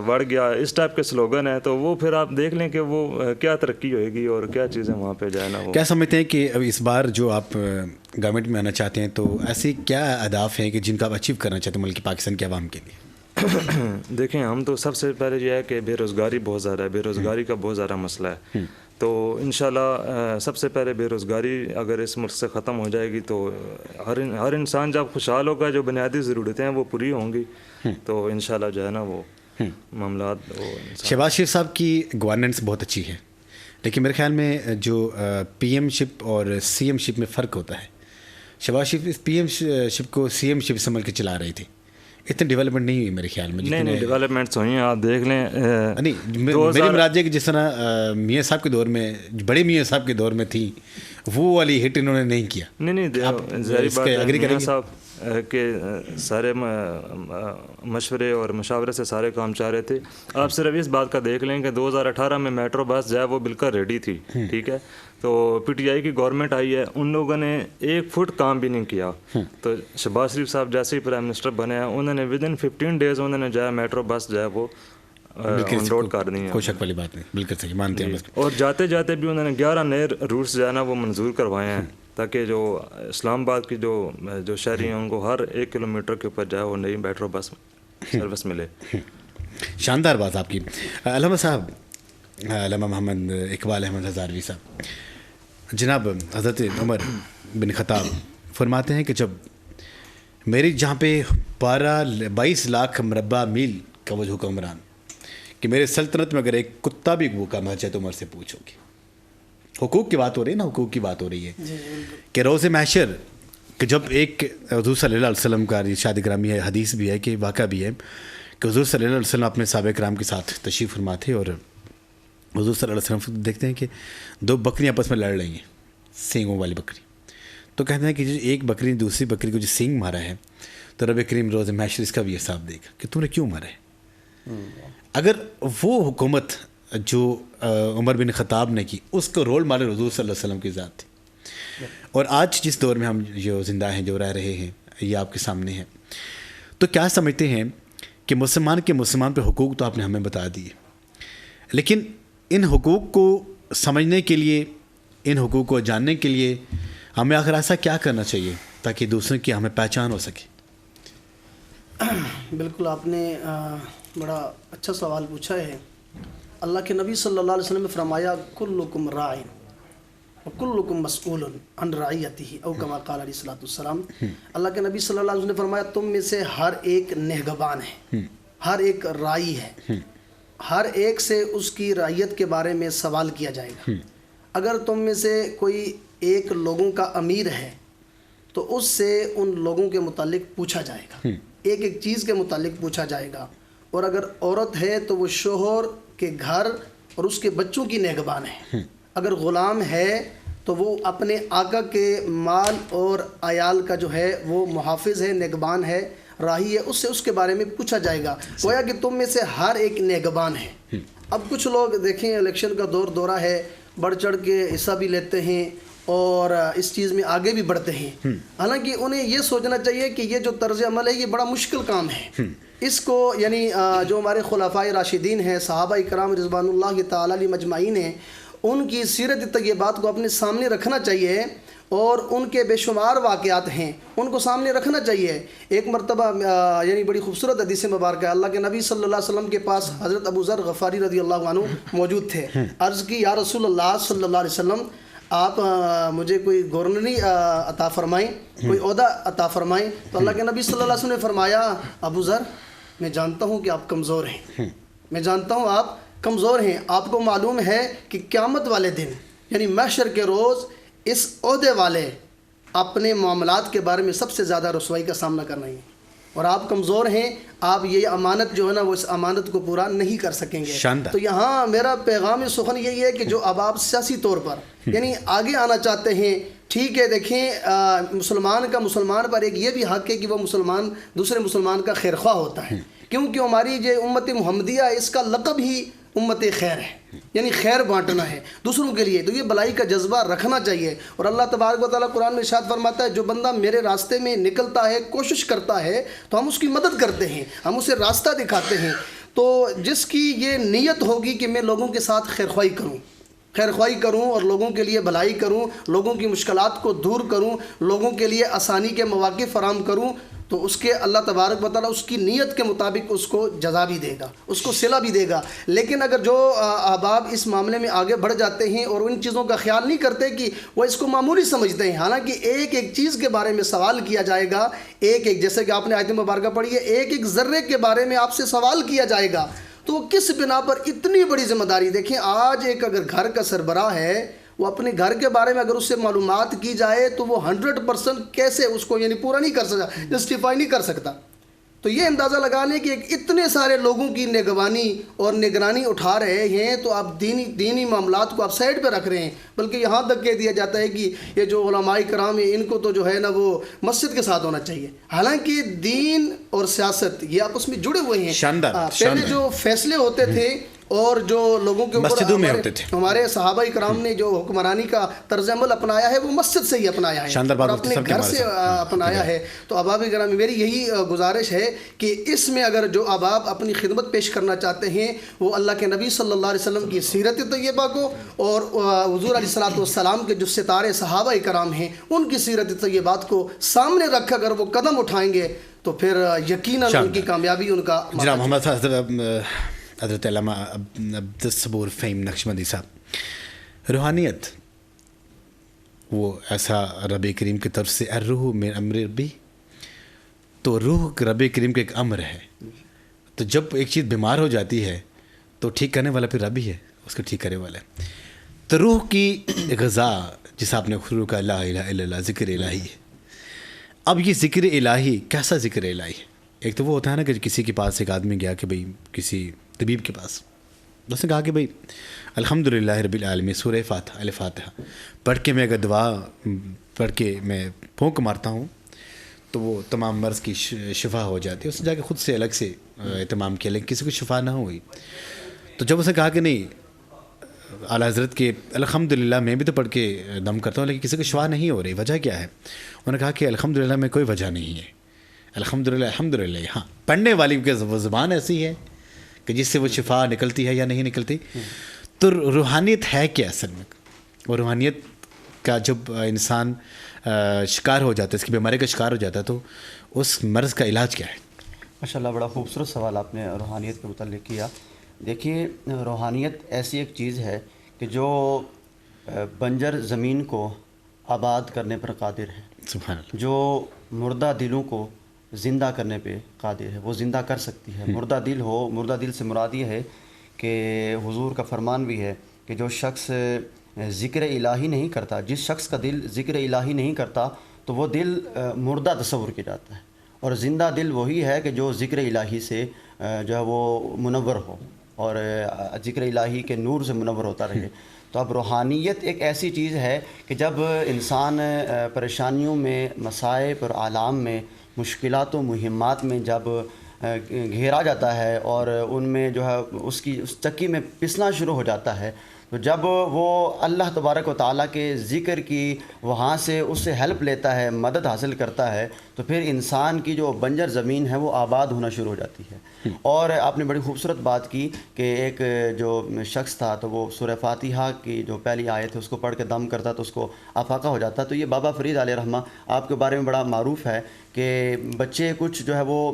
بڑھ گیا، اس ٹائپ کے سلوگن ہے. تو وہ پھر آپ دیکھ لیں کہ وہ کیا ترقی ہوئے گی اور کیا چیزیں وہاں پہ جائے نا. وہ
کیا سمجھتے ہیں کہ اب اس بار جو آپ گورنمنٹ میں آنا چاہتے ہیں تو ایسی کیا اہداف ہیں کہ جن کا آپ اچیو کرنا چاہتے ہیں ملک پاکستان کے عوام کے لیے؟
دیکھیں ہم تو سب سے پہلے یہ ہے کہ بے روزگاری بہت زیادہ ہے، بے روزگاری کا بہت زیادہ مسئلہ ہے. تو انشاءاللہ سب سے پہلے بے روزگاری اگر اس ملک سے ختم ہو جائے گی تو ہر انسان جب خوشحال ہوگا، جو بنیادی ضرورتیں ہیں وہ پوری ہوں گی، تو انشاءاللہ جو ہے نا وہ معاملات.
شہباز شریف صاحب کی گورننس بہت اچھی ہے، لیکن میرے خیال میں جو پی ایم شپ اور سی ایم شپ میں فرق ہوتا ہے. شہباز شریف پی ایم شپ کو سی ایم شپ سنبھل کے چلا رہی تھی، اتنی ڈیولپمنٹ نہیں ہوئی میرے خیال میں.
نہیں ڈیولپمنٹس ہوئی ہیں، آپ دیکھ لیں.
نہیں میری مراد ہے کہ جس طرح میاں صاحب کے دور میں، بڑے میاں صاحب کے دور میں تھی، وہ والی ہٹ انہوں نے نہیں کیا.
نہیں ظاہری بات ہے، میاں صاحب کے سارے مشورے اور مشاورے سے سارے کام چاہ رہے تھے. آپ صرف اس بات کا دیکھ لیں کہ 2018 میں میٹرو بس جو ہے وہ بالکل ریڈی تھی، ٹھیک ہے. تو پی ٹی آئی کی گورنمنٹ آئی ہے، ان لوگوں نے 1 فٹ کام بھی نہیں کیا. تو شہباز شریف صاحب جیسے ہی پرائم منسٹر بنے ہیں انہوں نے ودن 15 ڈیز انہوں نے جو ہے میٹرو بس جو ہے وہ آن روڈ کر دی ہے.
کوئی شک والی بات نہیں، بالکل صحیح مانتے ہیں.
اور جاتے جاتے بھی انہوں نے 11 نئے روٹس جو ہے نا وہ منظور کروائے ہیں تاکہ جو اسلام آباد کی جو شہری ہیں ان کو ہر 1 کلومیٹر کے اوپر جو ہے وہ نئی میٹرو بس سروس ملے.
شاندار بات آپ کی. علامہ صاحب، علامہ محمد اقبال احمد ہزاروی صاحب، جناب حضرت عمر بن خطاب فرماتے ہیں کہ جب میری جہاں پہ 22 لاکھ مربع میل کا وہ حکمران، کہ میرے سلطنت میں اگر ایک کتا بھی بھوکا مر جائے تو عمر سے پوچھو گے. حقوق کی بات ہو رہی ہے نا، حقوق کی بات ہو رہی ہے کہ روز محشر کہ جب ایک حضور صلی اللہ علیہ وسلم کا ارشاد گرامی ہے، حدیث بھی ہے کہ واقعہ بھی ہے کہ حضور صلی اللہ علیہ وسلم اپنے صحابہ کرام کے ساتھ تشریف فرما تھے اور حضور صلی اللہ علیہ وسلم دیکھتے ہیں کہ 2 بکریاں آپس میں لڑ رہی ہیں، سینگوں والی بکری. تو کہتے ہیں کہ جو ایک بکری دوسری بکری کو جو سینگ مارا ہے تو رب کریم روز محشر اس کا بھی حساب دے گا کہ تم نے کیوں مارا ہے. اگر وہ حکومت جو عمر بن خطاب نے کی، اس کو رول ماڈل حضور صلی اللہ علیہ وسلم کی ذات تھی. اور آج جس دور میں ہم جو زندہ ہیں، جو رہ رہے ہیں، یہ آپ کے سامنے ہے. تو کیا سمجھتے ہیں کہ مسلمان پہ حقوق تو آپ نے ہمیں بتا دیے، لیکن ان حقوق کو سمجھنے کے لیے، ان حقوق کو جاننے کے لیے ہمیں آخر ایسا کیا کرنا چاہیے تاکہ دوسروں کی ہمیں پہچان ہو سکے؟
بالکل آپ نے بڑا اچھا سوال پوچھا ہے. اللہ کے نبی صلی اللہ علیہ وسلم نے فرمایا کلکم راعٍ وکلکم مسئول عن رعیتہ او کما قال علیہ الصلوۃ والسلام. اللہ کے نبی صلی اللہ علیہ وسلم نے فرمایا تم میں سے ہر ایک نگہبان ہے، ہر ایک راعی ہے، ہر ایک سے اس کی رعیت کے بارے میں سوال کیا جائے گا. اگر تم میں سے کوئی ایک لوگوں کا امیر ہے تو اس سے ان لوگوں کے متعلق پوچھا جائے گا، ایک ایک چیز کے متعلق پوچھا جائے گا. اور اگر عورت ہے تو وہ شوہر کے گھر اور اس کے بچوں کی نگہبان ہے. اگر غلام ہے تو وہ اپنے آقا کے مال اور عیال کا جو ہے وہ محافظ ہے، نگہبان ہے، راہی ہے، اس سے اس کے بارے میں پوچھا جائے گا. گویا کہ تم میں سے ہر ایک نگہبان ہے. اب کچھ لوگ دیکھیں الیکشن کا دورہ ہے، بڑھ چڑھ کے حصہ بھی لیتے ہیں اور اس چیز میں آگے بھی بڑھتے ہیں. حالانکہ انہیں یہ سوچنا چاہیے کہ یہ جو طرز عمل ہے یہ بڑا مشکل کام ہے. اس کو یعنی جو ہمارے خلفائے راشدین ہیں، صحابہ کرام رضوان اللہ تعالی علیہ مجمعین ہیں، ان کی سیرت طیبات کو اپنے سامنے رکھنا چاہیے اور ان کے بے شمار واقعات ہیں ان کو سامنے رکھنا چاہیے. ایک مرتبہ یعنی بڑی خوبصورت حدیث مبارکہ ہے. اللہ کے نبی صلی اللہ علیہ وسلم کے پاس حضرت ابو ذر غفاری رضی اللہ عنہ موجود تھے. عرض کی یا رسول اللہ صلی اللہ علیہ وسلم آپ مجھے کوئی گورنری عطا فرمائیں، کوئی عہدہ عطا فرمائیں. تو اللہ کے نبی صلی اللہ علیہ وسلم نے فرمایا ابو ذر میں جانتا ہوں کہ آپ کمزور ہیں، میں جانتا ہوں آپ کمزور ہیں. آپ کو معلوم ہے کہ قیامت والے دن یعنی محشر کے روز اس عہدے والے اپنے معاملات کے بارے میں سب سے زیادہ رسوائی کا سامنا کرنا ہے اور آپ کمزور ہیں. آپ یہ امانت جو ہے نا وہ اس امانت کو پورا نہیں کر سکیں گے. تو یہاں میرا پیغام سخن یہی ہے کہ جو اب آپ سیاسی طور پر یعنی آگے آنا چاہتے ہیں، ٹھیک ہے، دیکھیں مسلمان کا مسلمان پر ایک یہ بھی حق ہے کہ وہ مسلمان دوسرے مسلمان کا خیر خواہ ہوتا ہے، کیونکہ ہماری جو امت محمدیہ ہے اس کا لقب ہی امت خیر ہے، یعنی خیر بانٹنا ہے دوسروں کے لیے. تو یہ بلائی کا جذبہ رکھنا چاہیے. اور اللہ تبارک و تعالیٰ قرآن میں ارشاد فرماتا ہے جو بندہ میرے راستے میں نکلتا ہے، کوشش کرتا ہے تو ہم اس کی مدد کرتے ہیں، ہم اسے راستہ دکھاتے ہیں. تو جس کی یہ نیت ہوگی کہ میں لوگوں کے ساتھ خیر خواہی کروں اور لوگوں کے لیے بھلائی کروں، لوگوں کی مشکلات کو دور کروں، لوگوں کے لیے آسانی کے مواقع فراہم کروں، تو اس کے اللہ تبارک و تعالیٰ اس کی نیت کے مطابق اس کو جزا بھی دے گا، اس کو صلہ بھی دے گا. لیکن اگر جو احباب اس معاملے میں آگے بڑھ جاتے ہیں اور ان چیزوں کا خیال نہیں کرتے کہ وہ اس کو معمولی سمجھتے ہیں، حالانکہ ایک ایک چیز کے بارے میں سوال کیا جائے گا، ایک ایک جیسے کہ آپ نے آیت مبارکہ پڑھی ہے، ایک ایک ذرے کے بارے میں آپ سے سوال کیا جائے گا. تو وہ کس بنا پر اتنی بڑی ذمہ داری؟ دیکھیں آج ایک اگر گھر کا سربراہ ہے، وہ اپنے گھر کے بارے میں اگر اس سے معلومات کی جائے تو وہ 100% کیسے اس کو یعنی پورا نہیں کر سکتا، جسٹیفائی نہیں کر سکتا. تو یہ اندازہ لگا لیں کہ اتنے سارے لوگوں کی نگرانی اور نگرانی اٹھا رہے ہیں تو آپ دینی معاملات کو آپ سائڈ پہ رکھ رہے ہیں، بلکہ یہاں تک کہہ دیا جاتا ہے کہ یہ جو علماء کرام ہیں ان کو تو جو ہے نا وہ مسجد کے ساتھ ہونا چاہیے. حالانکہ دین اور سیاست یہ آپس میں جڑے ہوئے ہیں. پہلے جو فیصلے ہوتے تھے اور جو لوگوں کے اوپر ہمارے صحابہ کرام نے جو حکمرانی کا طرز عمل اپنایا ہے وہ مسجد سے ہی اپنایا ہے اور اپنے گھر سے اپنایا ہے. تو احباب کرام میری یہی گزارش ہے کہ اس میں اگر جو احباب اپنی خدمت پیش کرنا چاہتے ہیں وہ اللہ کے نبی صلی اللہ علیہ وسلم کی سیرت طیبہ کو اور حضور علیہ الصلوۃ والسلام کے جو ستارے صحابہ کرام ہیں ان کی سیرت طیبات کو سامنے رکھ اگر وہ قدم اٹھائیں گے تو پھر یقیناً ان کی کامیابی ان کا.
جناب محمد حضرت علامہ عبدالصبور فہیم نقشبندی صاحب، روحانیت وہ ایسا رب کریم کی طرف سے الروح من امر ربی، تو روح رب کریم کا ایک امر ہے. تو جب ایک چیز بیمار ہو جاتی ہے تو ٹھیک کرنے والا پھر رب ہی ہے، اس کو ٹھیک کرنے والا ہے. تو روح کی غذا جس آپ نے شروع کا لا الہ الا اللہ ذکر الہی ہے. اب یہ ذکر الہی کیسا ذکر الہی ہے؟ ایک تو وہ ہوتا ہے نا کہ کسی کے پاس ایک آدمی گیا کہ بھئی کسی طبیب کے پاس، اس نے کہا کہ بھئی الحمدللہ رب العالمین سورہ فاتحہ الفاتحہ پڑھ کے میں اگر دعا پڑھ کے میں پھونک مارتا ہوں تو وہ تمام مرض کی شفا ہو جاتی ہے. اس نے جا کے خود سے الگ سے اہتمام کیا لیکن کسی کو شفا نہ ہوئی. تو جب اس نے کہا کہ نہیں اعلیٰ حضرت کے الحمدللہ میں بھی تو پڑھ کے دم کرتا ہوں لیکن کسی کو شفا نہیں ہو رہی، وجہ کیا ہے؟ انہوں نے کہا کہ الحمدللہ میں کوئی وجہ نہیں ہے، الحمدللہ الحمدللہ. ہاں پڑھنے والی کی زبان ایسی ہے کہ جس سے وہ شفا نکلتی ہے یا نہیں نکلتی. تو روحانیت ہے کیا اصل میں؟ اور روحانیت کا جب انسان شکار ہو جاتا ہے، اس کی بیماری کا شکار ہو جاتا ہے، تو اس مرض کا علاج کیا ہے؟
ماشاء اللہ بڑا خوبصورت سوال آپ نے روحانیت کے متعلق کیا. دیکھیے روحانیت ایسی ایک چیز ہے کہ جو بنجر زمین کو آباد کرنے پر قادر ہے،
سبحان اللہ.
جو مردہ دلوں کو زندہ کرنے پہ قادر ہے، وہ زندہ کر سکتی ہے. مردہ دل ہو، مردہ دل سے مراد یہ ہے کہ حضور کا فرمان بھی ہے کہ جو شخص ذکر الہی نہیں کرتا، جس شخص کا دل ذکر الہی نہیں کرتا تو وہ دل مردہ تصور کیا جاتا ہے. اور زندہ دل وہی ہے کہ جو ذکر الہی سے جو ہے وہ منور ہو اور ذکر الہی کے نور سے منور ہوتا رہے. تو اب روحانیت ایک ایسی چیز ہے کہ جب انسان پریشانیوں میں، مصائب اور آلام میں، مشکلات و مہمات میں جب گھیرا جاتا ہے اور ان میں جو ہے اس چکی میں پسنا شروع ہو جاتا ہے، تو جب وہ اللہ تبارک و تعالیٰ کے ذکر کی وہاں سے اس سے ہیلپ لیتا ہے، مدد حاصل کرتا ہے، تو پھر انسان کی جو بنجر زمین ہے وہ آباد ہونا شروع ہو جاتی ہے. اور آپ نے بڑی خوبصورت بات کی کہ ایک جو شخص تھا تو وہ سورہ فاتحہ کی جو پہلی آیت ہے اس کو پڑھ کے دم کرتا تو اس کو افاقہ ہو جاتا. تو یہ بابا فرید علیہ رحمہ آپ کے بارے میں بڑا معروف ہے کہ بچے کچھ جو ہے وہ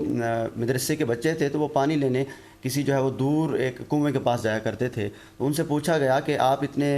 مدرسے کے بچے تھے تو وہ پانی لینے کسی جو ہے وہ دور ایک کنویں کے پاس جایا کرتے تھے. تو ان سے پوچھا گیا کہ آپ اتنے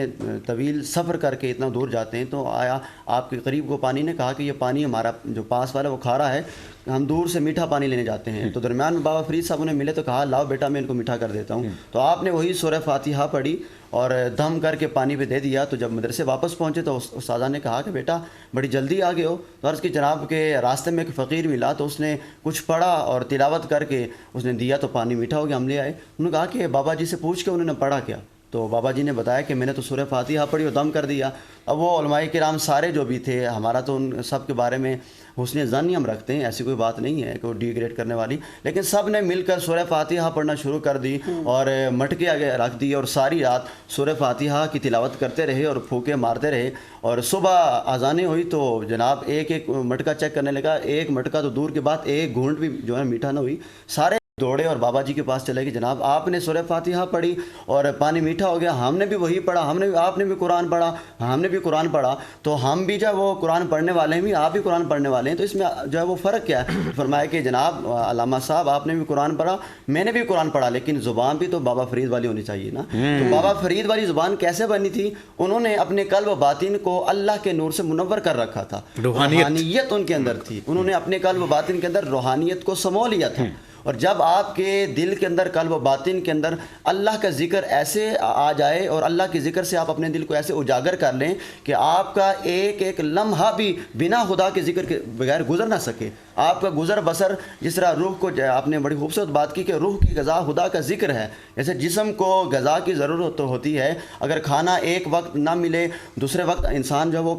طویل سفر کر کے اتنا دور جاتے ہیں تو آیا آپ کے قریب کو پانی؟ نے کہا کہ یہ پانی ہمارا جو پاس والا وہ کھارا ہے، ہم دور سے میٹھا پانی لینے جاتے ہیں. تو درمیان میں بابا فرید صاحب انہیں ملے تو کہا لاؤ بیٹا میں ان کو میٹھا کر دیتا ہوں. تو آپ نے وہی سورہ فاتحہ پڑھی اور دم کر کے پانی پہ دے دیا. تو جب مدرسے واپس پہنچے تو استاذہ نے کہا کہ بیٹا بڑی جلدی آ گئے ہو. تو عرض کی جناب کے راستے میں ایک فقیر ملا تو اس نے کچھ پڑھا اور تلاوت کر کے اس نے دیا تو پانی میٹھا ہو گیا، ہم لے آئے. انہوں نے کہا کہ بابا جی سے پوچھ کے انہوں نے پڑھا کیا؟ تو بابا جی نے بتایا کہ میں نے تو سورہ فاتحہ پڑھی اور دم کر دیا. اب وہ علماء کرام سارے جو بھی تھے، ہمارا تو ان سب کے بارے میں حسن ظن ہی ہم رکھتے ہیں، ایسی کوئی بات نہیں ہے کہ وہ ڈی گریڈ کرنے والی، لیکن سب نے مل کر سورہ فاتحہ پڑھنا شروع کر دی اور مٹکے آگے رکھ دی اور ساری رات سورہ فاتحہ کی تلاوت کرتے رہے اور پھونکے مارتے رہے. اور صبح اذانیں ہوئی تو جناب ایک ایک مٹکا چیک کرنے لگا، ایک مٹکا تو دور کے بعد ایک گھونٹ بھی جو ہے میٹھا نہ ہوئی. سارے دوڑے اور بابا جی کے پاس چلے کہ جناب آپ نے سورہ فاتحہ پڑھی اور پانی میٹھا ہو گیا، ہم نے بھی وہی پڑھا، آپ نے بھی قرآن پڑھا، ہم نے بھی قرآن پڑھا، تو ہم بھی جو ہے وہ قرآن پڑھنے والے ہیں بھی، آپ بھی قرآن پڑھنے والے ہیں، تو اس میں جو ہے وہ فرق کیا ہے؟ فرمایا کہ جناب علامہ صاحب آپ نے بھی قرآن پڑھا، میں نے بھی قرآن پڑھا، لیکن زبان بھی تو بابا فرید والی ہونی چاہیے نا. تو بابا فرید والی زبان کیسے بنی تھی؟ انہوں نے اپنے قلب و باطن کو اللہ کے نور سے منور کر رکھا تھا، روحانیت ان کے اندر تھی. انہوں نے اپنے قلب و باطن کے اندر روحانیت کو سمو لیا تھا. اور جب آپ کے دل کے اندر، قلب و باطن کے اندر اللہ کا ذکر ایسے آ جائے اور اللہ کے ذکر سے آپ اپنے دل کو ایسے اجاگر کر لیں کہ آپ کا ایک ایک لمحہ بھی بنا خدا کے ذکر کے بغیر گزر نہ سکے. آپ کا گزر بسر جس طرح روح کو، آپ نے بڑی خوبصورت بات کی کہ روح کی غذا خدا کا ذکر ہے. جیسے جسم کو غذا کی ضرورت ہوتی ہے، اگر کھانا ایک وقت نہ ملے دوسرے وقت انسان جو وہ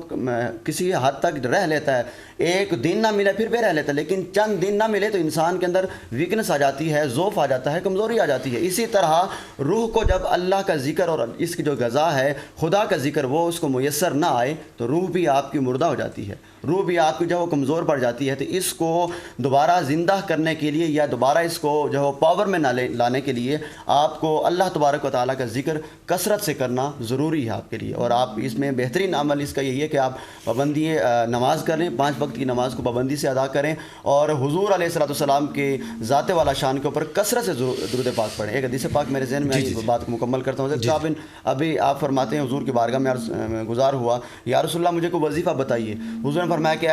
کسی حد تک رہ لیتا ہے، ایک دن نہ ملے پھر بھی رہ لیتا ہے، لیکن چند دن نہ ملے تو انسان کے اندر ویکنس آ جاتی ہے، ضعف آ جاتا ہے، کمزوری آ جاتی ہے. اسی طرح روح کو جب اللہ کا ذکر اور اس کی جو غذا ہے خدا کا ذکر وہ اس کو میسر نہ آئے تو روح بھی آپ کی مردہ ہو جاتی ہے، روح بھی آپ کی جو وہ کمزور پڑ جاتی ہے. تو اس کو دوبارہ زندہ کرنے کے لیے یا دوبارہ اس کو جو ہے پاور میں لانے کے لیے آپ کو اللہ تبارک و تعالیٰ کا ذکر کثرت سے کرنا ضروری ہے آپ کے لیے. اور آپ اس میں بہترین عمل اس کا یہی ہے کہ آپ پابندی نماز کریں، 5 وقت کی نماز کو پابندی سے ادا کریں اور حضور علیہ الصلوۃ والسلام کے ذات والا شان کے اوپر کثرت سے درود پاک پڑھیں. ایک حدیث پاک میرے ذہن میں آئی، بات کو مکمل کرتا ہوں. صاحب ابھی آپ فرماتے ہیں حضور کی بارگاہ میں گزار ہوا، یا رسول اللہ مجھے کوئی وظیفہ بتائیے. حضور نے فرمایا کہ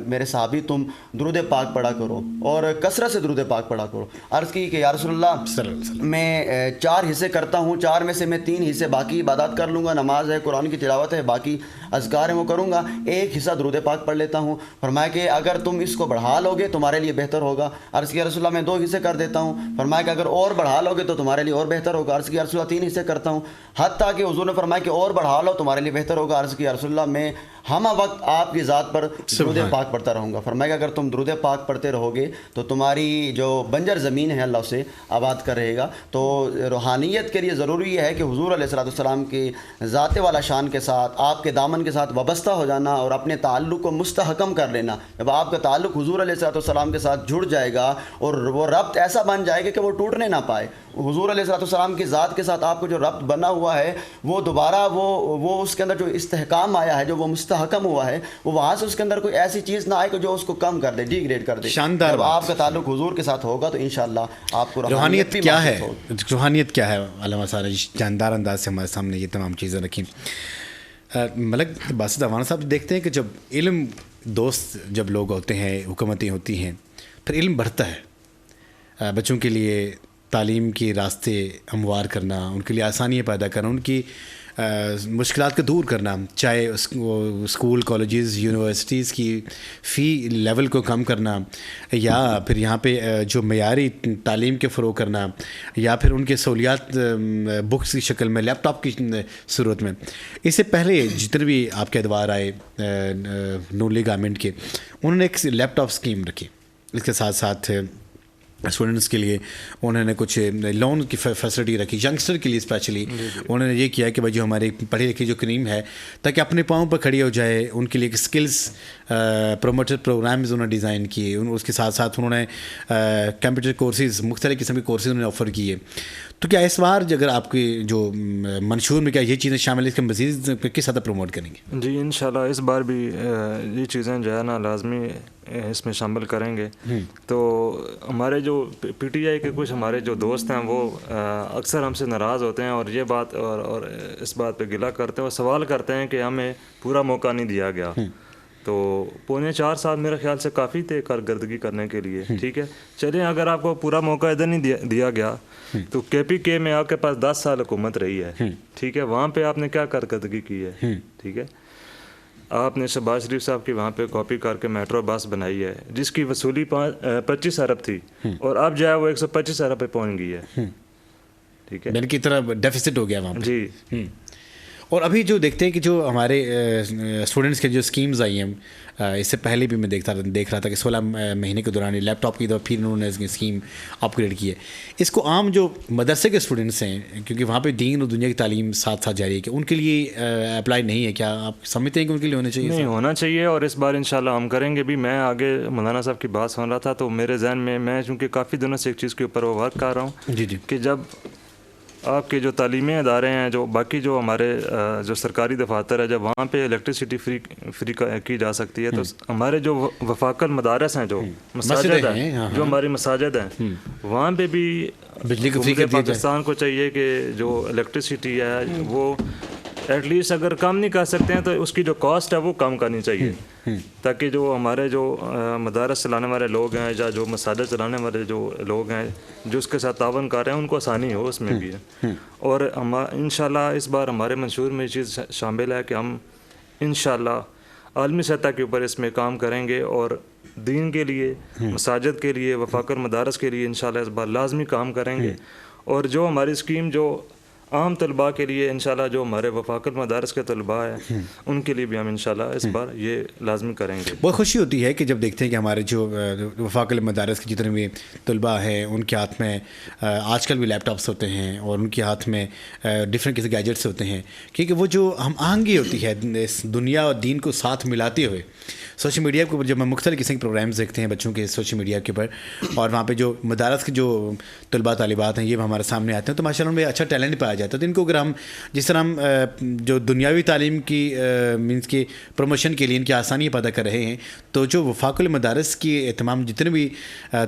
میرے صحابی تم درود پاک پڑھا کرو اور کثرت سے درود پاک پڑھا کرو. عرض کی کہ یا رسول اللہ میں 4 حصے کرتا ہوں، 4 میں سے میں 3 حصے باقی عبادات کر لوں گا، نماز ہے، قرآن کی تلاوت ہے، باقی اذکار ہیں وہ کروں گا, ایک حصہ درود پاک پڑھ لیتا ہوں. فرمایا کہ اگر تم اس کو بڑھا لو گے تمہارے لیے بہتر ہوگا. عرض کیا رسول اللہ میں 2 حصے کر دیتا ہوں. فرمایا کہ اگر اور بڑھا لو گے تو تمہارے لیے اور بہتر ہوگا. عرض کیا رسول اللہ 3 حصے کرتا ہوں. حتیٰ کہ حضور نے فرمایا کہ اور بڑھا لو تمہارے لیے بہتر ہوگا. عرض کیا رسول اللہ میں ہمہ وقت آپ کی ذات پر درود پاک پڑھتا رہوں گا. فرمایا کہ اگر تم درود پاک پڑھتے رہو گے تو تمہاری جو بنجر زمین ہے اللہ اسے آباد کر رہے گا. تو روحانیت کے لیے ضروری یہ ہے کہ حضور علیہ الصلوۃ والسلام کی ذات والا شان کے ساتھ آپ کے دامن کے ساتھ وابستہ ہو جانا اور اپنے تعلق کو مستحکم کر لینا. جب آپ کا تعلق حضور علیہ الصلوۃ والسلام کے ساتھ جڑ جائے گا اور وہ ربط ایسا بن جائے گا کہ وہ ٹوٹنے نہ پائے. حضور علیہ الصلوۃ والسلام کی ذات کے ساتھ آپ کو جو ربط بنا ہوا ہے وہ دوبارہ وہ اس کے اندر جو استحکام آیا ہے, جو وہ مستحکم ہوا ہے, وہ وہاں سے اس کے اندر کوئی ایسی چیز نہ آئے کہ جو اس کو کم کر دے, ڈیگریڈ کر دے.
شاندار.
جب آپ کا تعلق حضور کے ساتھ ہوگا تو انشاءاللہ آپ کو
روحانیت کیا ہے, روحانیت کیا ہے. علامہ صالح جاندار انداز سے ہمارے سامنے یہ تمام چیزیں رکھیں. ملک باسط افغان صاحب دیکھتے ہیں کہ جب علم دوست جب لوگ ہوتے ہیں, حکومتیں ہوتی ہیں, پھر علم بڑھتا ہے. بچوں کے لیے تعلیم کے راستے ہموار کرنا, ان کے لیے آسانیاں پیدا کرنا, ان کی مشکلات کو دور کرنا, چاہے اسکول کالجز یونیورسٹیز کی فی لیول کو کم کرنا, یا پھر یہاں پہ جو معیاری تعلیم کے فروغ کرنا, یا پھر ان کے سہولیات بکس کی شکل میں, لیپ ٹاپ کی صورت میں. اس سے پہلے جتنے بھی آپ کے ادوار آئے نون لیگ گورنمنٹ کے, انہوں نے ایک لیپ ٹاپ اسکیم رکھی. اس کے ساتھ ساتھ اسٹوڈنٹس کے لیے انہوں نے کچھ لون کی فیسلٹی رکھی, ینگسٹر کے لیے اسپیشلی انہوں نے یہ کیا کہ بھائی جو ہماری پڑھی لکھی جو کریم ہے تاکہ اپنے پاؤں پر کھڑی ہو جائے, ان کے لیے ایک اسکلس پروموٹر پروگرامز انہوں نے ڈیزائن کیے. اس کے ساتھ ساتھ انہوں نے کمپیوٹر کورسز, مختلف قسم کے کورسز انہوں نے آفر کیے. تو کیا اس بار اگر آپ کی جو منشور میں کیا یہ چیزیں شامل ہیں, اس کے مزید کس حد تک پروموٹ کریں گے؟
جی انشاءاللہ اس بار بھی یہ چیزیں جو ہے نا لازمی اس میں شامل کریں گے. تو ہمارے جو پی ٹی آئی کے کچھ ہمارے جو دوست ہیں وہ اکثر ہم سے ناراض ہوتے ہیں اور یہ بات اور اس بات پہ گلہ کرتے ہیں اور سوال کرتے ہیں کہ ہمیں پورا موقع نہیں دیا گیا. تو 4.25 سال میرے خیال سے کافی تھے کارکردگی کرنے کے لیے. ٹھیک ہے, چلیں اگر آپ کو پورا موقع ادھر نہیں دیا گیا تو کے پی کے میں آپ کے پاس 10 سال حکومت رہی ہے. ٹھیک ہے, وہاں پہ آپ نے کیا کارکردگی کی ہے. ٹھیک ہے, آپ نے شہباز شریف صاحب کی وہاں پہ کاپی کر کے میٹرو بس بنائی ہے جس کی وصولی 25 ارب تھی اور اب جو ہے وہ 125 ارب پہ پہنچ گئی ہے. ٹھیک ہے,
بینک کی طرح ڈیفیسٹ ہو گیا وہاں پہ.
جی.
اور ابھی جو دیکھتے ہیں کہ جو ہمارے اسٹوڈنٹس کے جو اسکیمز آئی ہیں, اس سے پہلے بھی میں دیکھ رہا تھا کہ 16 مہینے کے دوران لیپ ٹاپ کی پھر انہوں نے اسکیم اپ گریڈ کی ہے. اس کو عام جو مدرسے کے اسٹوڈنٹس ہیں, کیونکہ وہاں پہ دین اور دنیا کی تعلیم ساتھ ساتھ جاری ہے, کہ ان کے لیے اپلائی نہیں ہے, کیا آپ سمجھتے ہیں کہ ان کے لیے ہونا چاہیے؟
نہیں, ہونا چاہیے اور اس بار انشاءاللہ ہم کریں گے بھی. میں آگے مولانا صاحب کی بات سن رہا تھا تو میرے ذہن میں چونکہ کافی دنوں سے ایک چیز کے اوپر وہ ورک کر رہا ہوں.
جی.
کہ جب آپ کے جو تعلیمی ادارے ہیں, جو باقی جو ہمارے جو سرکاری دفاتر ہے, جب وہاں پہ الیکٹریسٹی فری کی جا سکتی ہے تو ہمارے جو وفاق المدارس ہیں, جو مساجد ہیں, جو ہماری مساجد ہیں, وہاں پہ بھی
بجلی کو فری کر دیا جائے.
پاکستان کو چاہیے کہ جو الیکٹریسٹی ہے وہ ایٹ لیسٹ اگر کم نہیں کر سکتے ہیں تو اس کی جو کاسٹ ہے وہ کم کرنی چاہیے, تاکہ جو ہمارے جو مدارس چلانے والے لوگ ہیں یا جو مساجد چلانے والے جو لوگ ہیں جو اس کے ساتھ تعاون کر رہے ہیں ان کو آسانی ہو اس میں بھی. اور انشاءاللہ اس بار ہمارے منشور میں یہ چیز شامل ہے کہ ہم انشاءاللہ عالمی سطح کے اوپر اس میں کام کریں گے اور دین کے لیے, مساجد کے لیے, وفاق المدارس کے لیے انشاءاللہ اس بار لازمی کام کریں گے. اور جو ہماری اسکیم جو عام طلباء کے لیے انشاءاللہ جو ہمارے وفاق المدارس کے طلباء ہیں ان کے لیے بھی ہم انشاءاللہ اس بار یہ لازمی کریں گے.
بہت خوشی ہوتی ہے کہ جب دیکھتے ہیں کہ ہمارے جو وفاق المدارس کے جتنے بھی طلباء ہیں ان کے ہاتھ میں آج کل بھی لیپ ٹاپس ہوتے ہیں اور ان کے ہاتھ میں ڈفرینٹ قسم کے گیجٹس ہوتے ہیں, کیونکہ وہ جو ہم آہنگی ہوتی ہے اس دنیا اور دین کو ساتھ ملاتے ہوئے. سوشل میڈیا کے اوپر جب ہم مختلف قسم کے پروگرامز دیکھتے ہیں بچوں کے سوشل میڈیا کے اوپر, اور وہاں پہ جو مدارس کے جو طلباء طالبات ہیں یہ ہمارے سامنے آتے ہیں, تو ماشاء اللہ ان میں اچھا ٹیلنٹ پایا جاتا ہے. تو ان کو اگر ہم جس طرح ہم جو دنیاوی تعلیم کی مینس کی پروموشن کے لیے ان کی آسانیاں پیدا کر رہے ہیں, تو جو وفاق المدارس کی تمام جتنے بھی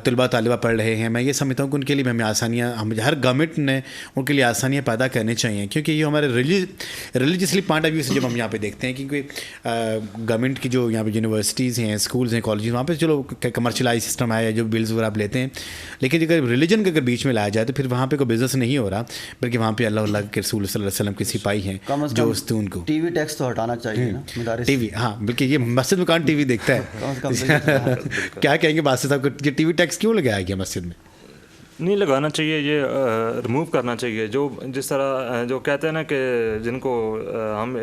طلباء طالبہ پڑھ رہے ہیں, میں یہ سمجھتا ہوں کہ ان کے لیے بھی ہمیں آسانیاں, ہر گورنمنٹ نے ان کے لیے آسانیاں پیدا کرنی چاہیے, کیونکہ یہ ہمارے ریلیجسلی پوائنٹ آف ویو سے جب ہم یہاں پہ دیکھتے ہیں, کیونکہ گورنمنٹ کی جو یہاں پہ یونیورسٹیز ہیں, اسکولز ہیں, کالجز, وہاں پہ چلو کمرشلائز سسٹم ہے, جو بلز وغیرہ آپ لیتے ہیں, لیکن اگر ریلیجن کے اگر بیچ میں لایا جائے تو پھر وہاں پہ کوئی بزنس نہیں ہو رہا, بلکہ وہاں پہ اللہ اللہ کے رسول صلی اللہ علیہ وسلم کے سپاہی ہیں
کم از
جو
کم
استون کو
ٹی وی ٹیکس تو ہٹانا چاہیے نا مدارس
ٹی وی. ہاں بلکہ یہ مسجد میں کون ٹی وی دیکھتا ہے. کیا کہیں گے باسط صاحب کو ٹی وی ٹیکس کیوں لگایا گیا مسجد میں؟
نہیں لگانا چاہیے, یہ ریموو کرنا چاہیے. جو جس طرح جو کہتے ہیں نا کہ جن کو ہم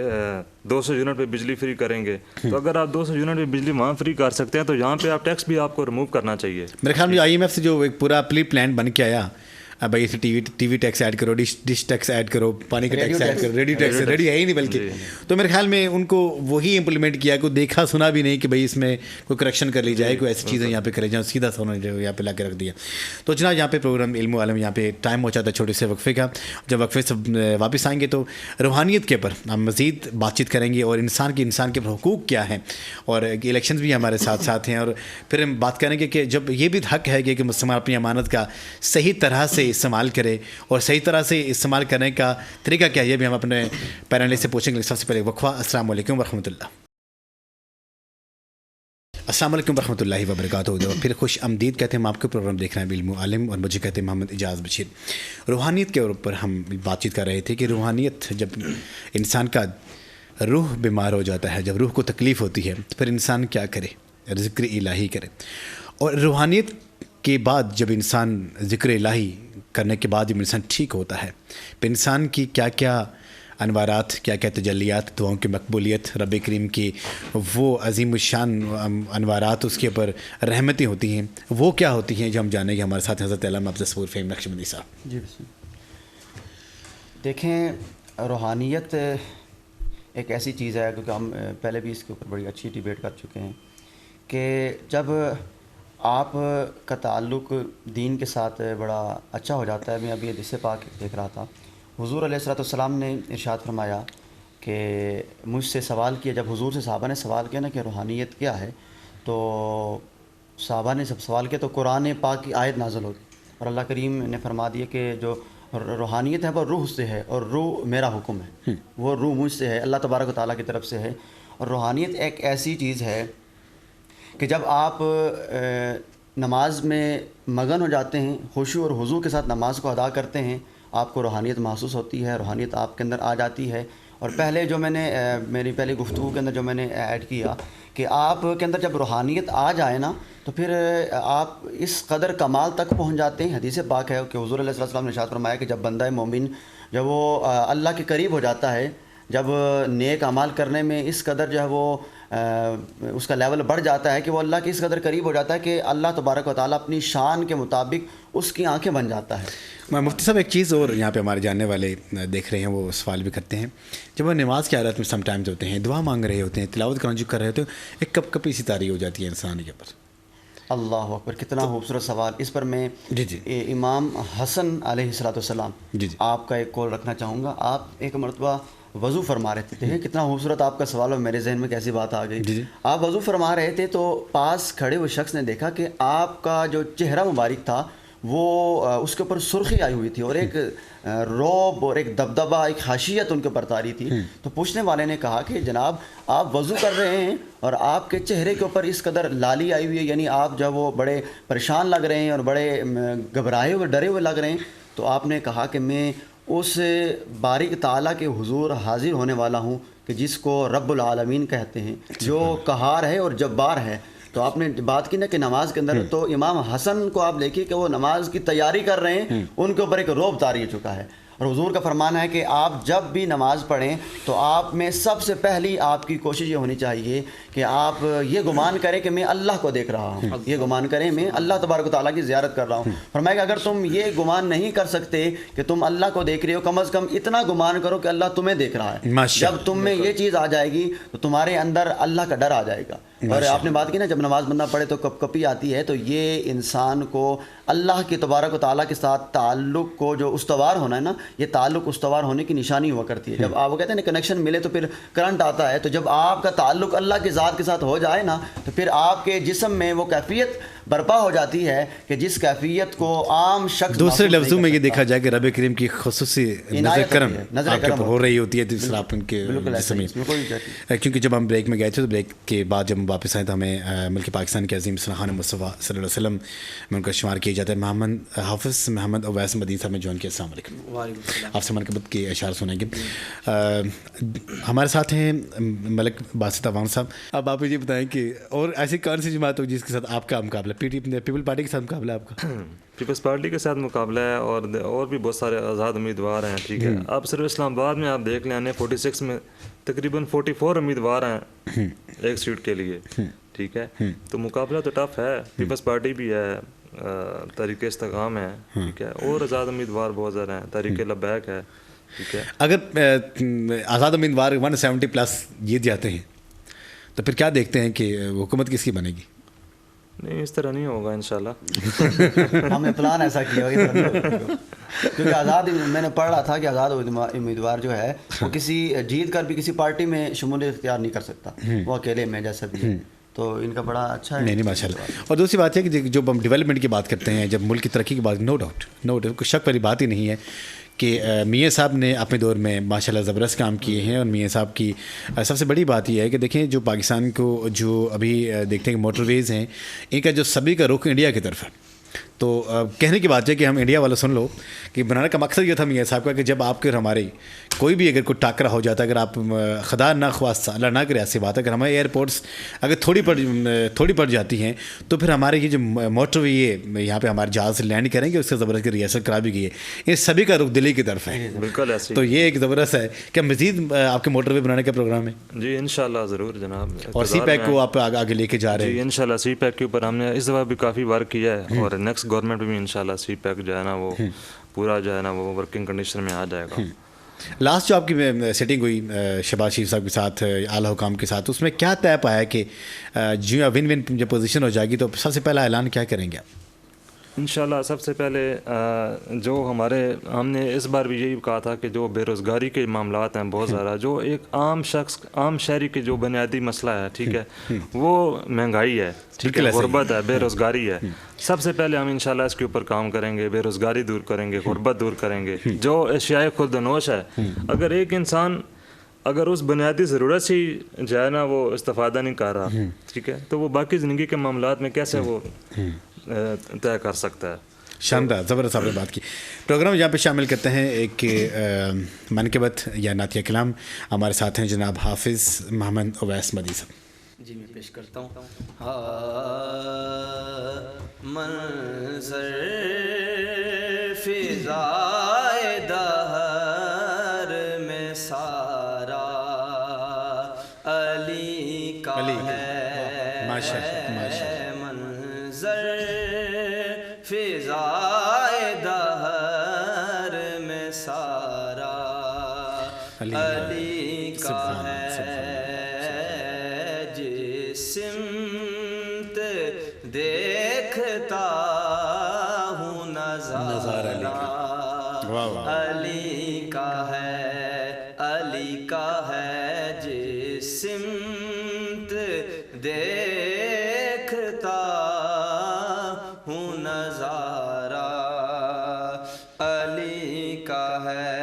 200 یونٹ پہ بجلی فری کریں گے, تو اگر آپ 200 یونٹ پہ بجلی وہاں فری کر سکتے ہیں تو یہاں پہ آپ ٹیکس بھی آپ کو ریموو کرنا چاہیے.
میرے خیال میں آئی ایم ایف سے جو ایک پورا پلان بن کے آیا, بھائی اسے ٹی وی ٹیکس ایڈ کرو, ڈش ٹیکس ایڈ کرو, پانی کا ٹیکس ایڈ کرو, ریڈیو ٹیکس ریڈی ہے ہی نہیں بلکہ. تو میرے خیال میں ان کو وہی امپلیمنٹ کیا, کوئی دیکھا سنا بھی نہیں کہ بھائی اس میں کوئی کریکشن کر لی جائے, کوئی ایسی چیزیں یہاں پہ کرے جائیں, سیدھا سونا جو یہاں پہ لا کے رکھ دیا. تو جناب یہاں پہ پروگرام علم و عالم یہاں پہ ٹائم ہو جاتا ہے چھوٹے سے وقفے کا. جب وقفے سے واپس آئیں گے تو روحانیت کے اوپر ہم مزید بات چیت کریں گے, اور انسان کے حقوق کیا ہیں, اور الیکشنز بھی ہمارے ساتھ ساتھ ہیں. اور پھر ہم بات کریں گے کہ جب یہ بھی حق ہے کہ مسلمان اپنی امانت کا صحیح طرح سے استعمال کرے, اور صحیح طرح سے استعمال کرنے کا طریقہ کیا ہے, یہ بھی ہم اپنے پینلسٹ سے پوچھیں گے. سب سے پہلے وقفہ. السلام علیکم ورحمۃ اللہ. السلام علیکم ورحمۃ اللہ وبرکاتہ. پھر خوش آمدید کہتے ہیں ہم آپ کے پروگرام دیکھ رہے ہیں علم و عالم, اور مجھے کہتے ہیں محمد اعجاز بشیر. روحانیت کے اوپر ہم بات چیت کر رہے تھے کہ روحانیت, جب انسان کا روح بیمار ہو جاتا ہے, جب روح کو تکلیف ہوتی ہے, تو پھر انسان کیا کرے؟ ذکر الہی کرے. اور روحانیت کے بعد جب انسان ذکر الہی کرنے کے بعد جب انسان ٹھیک ہوتا ہے, پھر انسان کی کیا کیا انوارات, کیا کیا تجلیات, دعاؤں کی مقبولیت, رب کریم کی وہ عظیم الشان انوارات, اس کے اوپر رحمتیں ہوتی ہیں, وہ کیا ہوتی ہیں جو ہم جانیں گے. ہمارے ساتھ حضرت علامہ افضل صبور فہیم نقشبندی صاحب.
جی بسم. دیکھیں, روحانیت ایک ایسی چیز ہے, کیونکہ ہم پہلے بھی اس کے اوپر بڑی اچھی ڈیبیٹ کر چکے ہیں, کہ جب آپ کا تعلق دین کے ساتھ بڑا اچھا ہو جاتا ہے. میں ابھی حدیث پاک دیکھ رہا تھا, حضور علیہ الصلوۃ والسلام نے ارشاد فرمایا کہ مجھ سے سوال کیا, جب حضور سے صحابہ نے سوال کیا نا کہ روحانیت کیا ہے, تو صحابہ نے سب سوال کیا تو قرآن پاک کی آیت نازل ہوگی, اور اللہ کریم نے فرما دیا کہ جو روحانیت ہے وہ روح سے ہے, اور روح میرا حکم ہے, وہ روح مجھ سے ہے, اللہ تبارک و تعالیٰ کی طرف سے ہے. اور روحانیت ایک ایسی چیز ہے کہ جب آپ نماز میں مگن ہو جاتے ہیں, خشوع اور خضوع کے ساتھ نماز کو ادا کرتے ہیں, آپ کو روحانیت محسوس ہوتی ہے, روحانیت آپ کے اندر آ جاتی ہے. اور پہلے جو میں نے میری پہلی گفتگو کے اندر جو میں نے ایڈ کیا کہ آپ کے اندر جب روحانیت آ جائے نا, تو پھر آپ اس قدر کمال تک پہنچ جاتے ہیں. حدیث پاک ہے کہ حضور علیہ السلام نے ارشاد فرمایا کہ جب بندہ مومن جب وہ اللہ کے قریب ہو جاتا ہے, جب نیک اعمال کرنے میں اس قدر جو ہے وہ اس کا لیول بڑھ جاتا ہے کہ وہ اللہ کے اس قدر قریب ہو جاتا ہے کہ اللہ تبارک و تعالیٰ اپنی شان کے مطابق اس کی آنکھیں بن جاتا ہے.
مفتی صاحب ایک چیز اور یہاں پہ ہمارے جاننے والے دیکھ رہے ہیں, وہ سوال بھی کرتے ہیں, جب وہ نماز کی حالت میں سم ٹائمز ہوتے ہیں, دعا مانگ رہے ہوتے ہیں, تلاوت کرنا جو کر رہے ہوتے ہیں, ایک کپ کپی سی طاری ہو جاتی ہے انسان کے اوپر.
اللہ اکبر, کتنا خوبصورت سوال. اس پر میں
جی
امام حسن علیہ الصلوۃ والسلام آپ کا ایک کال رکھنا چاہوں گا. آپ ایک مرتبہ وضو فرما رہے تھے, کتنا خوبصورت آپ کا سوال, اور میرے ذہن میں کیسی بات آ گئی. آپ وضو فرما رہے تھے تو پاس کھڑے ہوئے شخص نے دیکھا کہ آپ کا جو چہرہ مبارک تھا وہ اس کے اوپر سرخی آئی ہوئی تھی, اور ایک روب اور ایک دبدبہ, ایک خاشیت ان کے اوپر طاری تھی. تو پوچھنے والے نے کہا کہ جناب آپ وضو کر رہے ہیں اور آپ کے چہرے کے اوپر اس قدر لالی آئی ہوئی ہے, یعنی آپ جو وہ بڑے پریشان لگ رہے ہیں اور بڑے گھبرائے ہوئے ڈرے ہوئے لگ رہے ہیں. تو آپ نے کہا کہ میں اس بارک تعالیٰ کے حضور حاضر ہونے والا ہوں کہ جس کو رب العالمین کہتے ہیں, جو قہار ہے اور جبار ہے. تو آپ نے بات کی نا کہ نماز کے اندر, تو امام حسن کو آپ دیکھیے کہ وہ نماز کی تیاری کر رہے ہیں, ان کے اوپر ایک روب طاری ہو چکا ہے. اور حضور کا فرمان ہے کہ آپ جب بھی نماز پڑھیں تو آپ میں سب سے پہلی آپ کی کوشش یہ ہونی چاہیے کہ آپ یہ گمان کریں کہ میں اللہ کو دیکھ رہا ہوں, یہ گمان کریں میں اللہ تبارک و تعالیٰ کی زیارت کر رہا ہوں. فرمایا کہ اگر تم یہ گمان نہیں کر سکتے کہ تم اللہ کو دیکھ رہے ہو, کم از کم اتنا گمان کرو کہ اللہ تمہیں دیکھ رہا ہے. جب تم میں یہ چیز آ جائے گی تو تمہارے اندر اللہ کا ڈر آ جائے گا. اور آپ نے بات کی نا جب نماز بندہ پڑھے تو کپ کپی آتی ہے, تو یہ انسان کو اللہ کے تبارک و تعالیٰ کے ساتھ تعلق کو جو استوار ہونا ہے نا, یہ تعلق استوار ہونے کی نشانی ہوا کرتی ہے. جب آپ وہ کہتے ہیں نا کنیکشن ملے تو پھر کرنٹ آتا ہے, تو جب آپ کا تعلق اللہ کی ذات کے ساتھ ہو جائے نا, تو پھر آپ کے جسم میں وہ کیفیت برپا ہو جاتی ہے کہ جس کیفیت کو عام شخص
دوسرے لفظوں میں یہ دیکھا جائے کہ رب کریم کی خصوصی نظر کرم
نظر
آپ کے
کرم
اوپر ہو رہی ہوتی ہے تو آپ ان کے جسم میں. کیونکہ جب ہم بریک میں گئے تھے تو بریک کے بعد جب ہم واپس آئے تو ہمیں ملک پاکستان کے عظیم صلی خان مصطفیٰ صلی اللہ علیہ وسلم میں ان کا شمار کیا جاتا ہے. محمد حافظ محمد اویس مدین صاحب نے جوائن کیا. السلام علیکم. آپ سے منقبت کے اشعار سنائیں گے. ہمارے ساتھ ہیں ملک باسط عوام صاحب. اب آپ مجھے بتائیں کہ اور ایسی کون سی جماعت ہو جس کے ساتھ آپ کا مقابلہ پیپل پارٹی کے ساتھ مقابلہ ہے آپ کا؟
پیپلز پارٹی کے ساتھ مقابلہ ہے اور بھی بہت سارے آزاد امیدوار ہیں. ٹھیک ہے, آپ صرف اسلام آباد میں آپ دیکھ لیں 46 میں تقریباً 44 امیدوار ہیں ایک سیٹ کے لیے. ٹھیک ہے, تو مقابلہ تو ٹف ہے. پیپلز پارٹی بھی ہے, تحریک استقام ہے, ٹھیک ہے, اور آزاد امیدوار بہت زیادہ ہیں. تحریک لبیک ہے. ٹھیک ہے,
اگر آزاد امیدوار 170+ جیت جاتے ہیں تو پھر کیا دیکھتے ہیں کہ حکومت کس کی بنے گی؟
نہیں, اس طرح نہیں ہوگا انشاءاللہ.
ہم نے پلان ایسا کیا کیونکہ آزاد, میں نے پڑھ رہا تھا کہ آزاد امیدوار جو ہے وہ کسی جیت کر بھی کسی پارٹی میں شمولیت اختیار نہیں کر سکتا, وہ اکیلے میں جیسا بھی. تو ان کا بڑا اچھا ہے.
نہیں ماشاء اللہ. اور دوسری بات ہے کہ جب ہم ڈیولپمنٹ کی بات کرتے ہیں, جب ملک کی ترقی کی بات, نو ڈاؤٹ کوئی شک والی بات ہی نہیں ہے کہ میاں صاحب نے اپنے دور میں ماشاء اللہ زبردست کام کیے ہیں. اور میاں صاحب کی سب سے بڑی بات یہ ہے کہ دیکھیں جو پاکستان کو جو ابھی دیکھتے ہیں کہ موٹر ویز ہیں, ان کا جو سبھی کا رخ انڈیا کی طرف ہے. تو کہنے کی بات ہے کہ ہم انڈیا والا سن لو کہ بنانے کا مقصد یہ تھا میاں صاحب کا کہ جب آپ کے ہمارے کوئی بھی اگر کوئی ٹاکرا ہو جاتا ہے, اگر آپ خدا نہ خواستہ اللہ نہ کرے ایسی بات ہے, اگر ہمارے ایئرپورٹس اگر تھوڑی پڑ جاتی ہیں تو پھر ہمارے یہ جو موٹر وے یہاں پہ ہمارے جہاز لینڈ کریں گے, اس سے زبردست ریاست کرا بھی گئی ہے. یہ سبھی کا رخ دلی کی طرف ہے.
بالکل ایسے.
تو یہ ایک زبردست ہے. کیا مزید آپ کے موٹر وے بنانے کا پروگرام ہے؟
جی انشاءاللہ ضرور جناب.
اور سی پیک کو آپ آگے لے کے جا رہے ہیں؟
جی انشاءاللہ سی پیک کے اوپر ہم نے اس دفعہ بھی کافی ورک کیا ہے, اور نیکسٹ گورنمنٹ میں بھی انشاءاللہ سی پیک جو ہے نا وہ پورا جو ہے نا وہ ورکنگ کنڈیشن میں آ جائے گا.
لاسٹ جو آپ کی سیٹنگ ہوئی شہباز شریف صاحب کے ساتھ, اعلیٰ حکام کے ساتھ, اس میں کیا طے پایا کہ جو ون ون جو پوزیشن ہو جائے گی تو سب سے پہلا اعلان کیا کریں گے آپ؟
انشاءاللہ سب سے پہلے جو ہم نے اس بار بھی یہی کہا تھا کہ جو بے روزگاری کے معاملات ہیں بہت زیادہ, جو ایک عام شہری کے جو بنیادی مسئلہ ہے, ٹھیک ہے, وہ مہنگائی ہے, ٹھیک ہے, غربت ہے, بے روزگاری ہے. سب سے پہلے ہم انشاءاللہ اس کے اوپر کام کریں گے, بے روزگاری دور کریں گے, غربت دور کریں گے. جو اشیاء خورد و نوش ہے, اگر ایک انسان اگر اس بنیادی ضرورت سے جو ہے نا وہ استفادہ نہیں کر رہا, ٹھیک ہے, تو وہ باقی زندگی کے معاملات میں کیسے وہ طے کر سکتا ہے.
شاندار, زبردست آپ نے بات کی. پروگرام یہاں پہ شامل کرتے ہیں ایک منقبت یا نعتیہ کلام. ہمارے ساتھ ہیں جناب حافظ محمد اویس مدی صاحب.
جی میں پیش کرتا ہوں. منظر فضائے دہر میں سارا علی کا ہے. منظر فضائے دہر میں سارا علی کا ہے. سمت دیکھتا ہوں نظارہ علی کا ہے, علی کا ہے. جس سمت دیکھتا ہوں نظارہ علی کا ہے.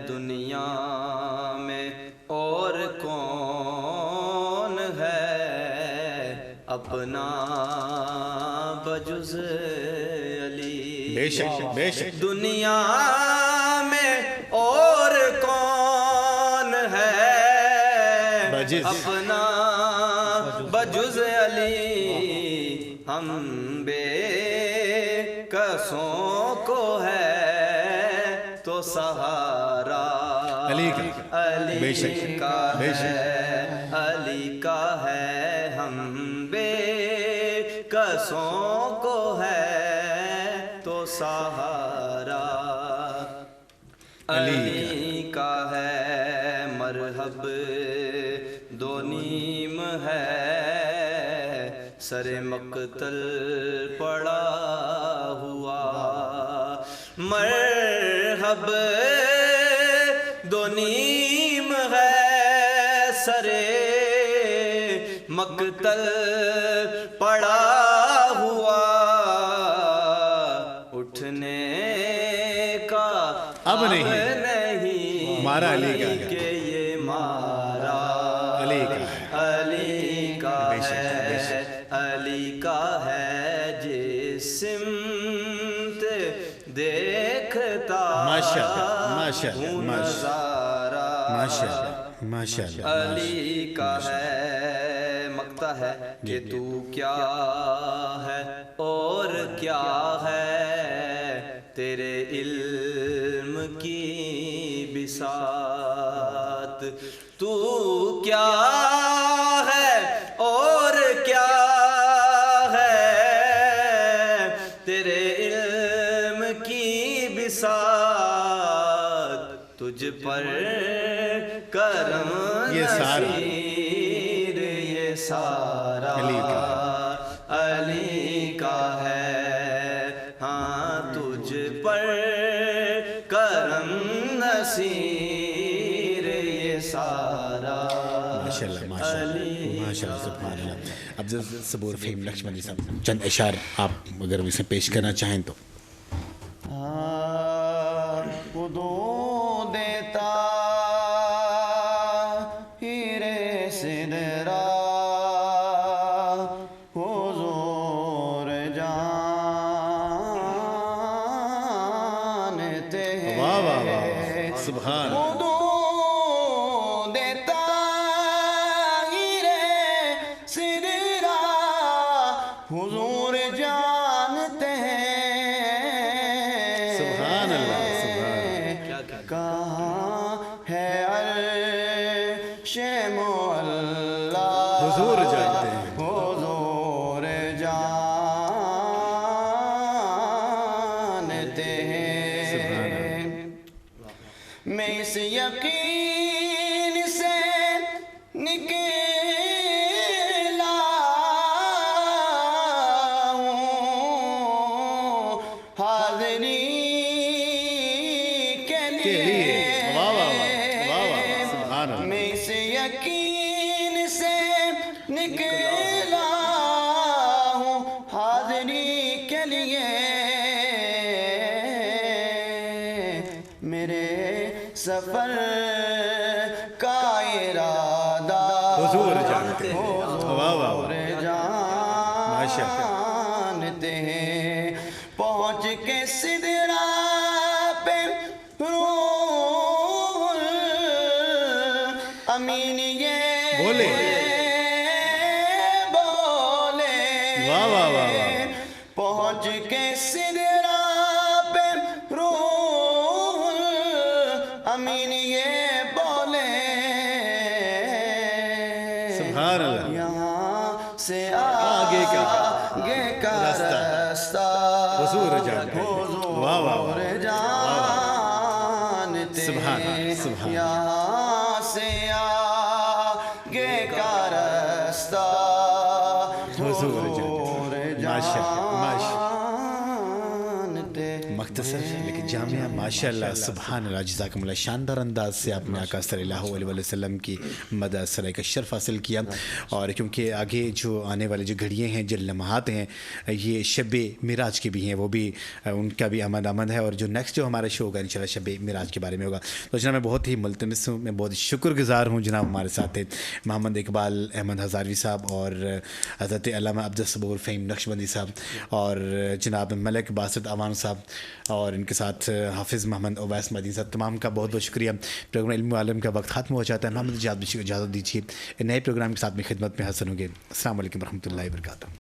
دنیا میں اور کون اپنا بجز علی.
بے شک
دنیا میں اور کون ہے اپنا بجز علی. ہم بے کسوں کو ہے تو سہارا علی کا ہے, علی کا ہے. ہم بے کسوں کو ہے تو سہارا علی کا ہے. مرحب دو نیم ہے, سر مقتل پڑا ہوا. مرحب دو نیم ہے, سر مقتل
اب نہیں
نہیں
مارا علی کا ہے،
کہ یہ مارا
علی کا ہے،
علی کا
بے شک، بے
ہے،
شک۔
علی کا ہے جس سمت دیکھتا
ماشاء اللہ، ماشاء اللہ،
ہوں
ماشاء
نظارہ
ماشاء اللہ، ماشاء اللہ،
علی کا ہے، مقتا ہے کہ تو کیا ہے اور کیا ہے، تیرے علم کی بساط، تو کیا ہے اور کیا ہے، تیرے علم کی بساط، تجھ پر کرم
یہ سارا
نصیر یہ سارا
علی کا
علی کا ہے، ہاں تجھ پر کرم نصیر یہ سارا
ماشاء اللہ، ماشاء اللہ، ماشاء اللہ، سبحان اللہ۔ عبد الصبور فہیم لکشمن جی صاحب چند اشعار آپ اگر اسے پیش کرنا چاہیں تو۔
خودو دیتا ہیرے سدرا حضور جانتے ہیں،
واہ واہ واہ، سبحان اللہ۔
خودو دیتا ہیرے سدرا حضور جانتے ہیں،
سبحان اللہ، سبحان
کہاں ہے عرش معلا،
حضور جانتے ہیں،
حضور جانتے ہیں، میں اس یقین سے نکلا ہوں حاضری کے لیے،
واہ واہ واہ، واہ واہ، سبحان اللہ۔
میں اس یقین سے نکلا ہوں حاضری کے لیے، میرے سفر کا ارادہ
حضور جانتے ہیں، واہ واہ واہ، ماشاء اللہ۔
جانتے ہیں، پہنچ کے سدرا پہ روح امین یہ
بولے،
بولے،
واہ واہ واہ واہ،
پہنچ کے سدرا پہ روح امین یہ بولے،
سبحان اللہ۔
یہاں سے
آگے کا
آگے کا راستہ
حضور جانتے ہیں، واہ واہ واہ،
حضور جانتے
سبحان اللہ،
ہیں،
سبحان اللہ۔
یہاں سے آگے کا راستہ
حضور جانتے ہیں، ماشاء اللہ، ماشاء اللہ۔
جانتے
مختصر لیکن جامعہ، ماشاء اللہ، سبحان اللہ، جزاکم اللہ۔ شاندار انداز سے آپ نے آقا صلی اللہ علیہ وسلم کی مدح صلی کا شرف حاصل کیا، اور کیونکہ آگے جو آنے والے جو گھڑیاں ہیں، جو لمحات ہیں، یہ شب معراج کے بھی ہیں، وہ بھی ان کا بھی آمد ہے، اور جو نیکسٹ جو ہمارا شو ہوگا انشاءاللہ شب معراج کے بارے میں ہوگا۔ تو جناب میں بہت ہی ملتمس ہوں، میں بہت شکر گزار ہوں جناب ہمارے ساتھ تھے محمد اقبال احمد ہزاروی صاحب اور حضرت علامہ عبد الصبور فہیم نقشبندی صاحب اور جناب ملک باسط عوان صاحب اور ان کے ساتھ حافظ محمد اویس مدین صاحب، تمام کا بہت بہت شکریہ۔ پروگرام علم و عالم کا وقت ختم ہو جاتا ہے، محمد اجازت دیجیے، نئے پروگرام کے ساتھ میں خدمت میں حاضر ہوں گے۔ السلام علیکم ورحمۃ اللہ وبرکاتہ۔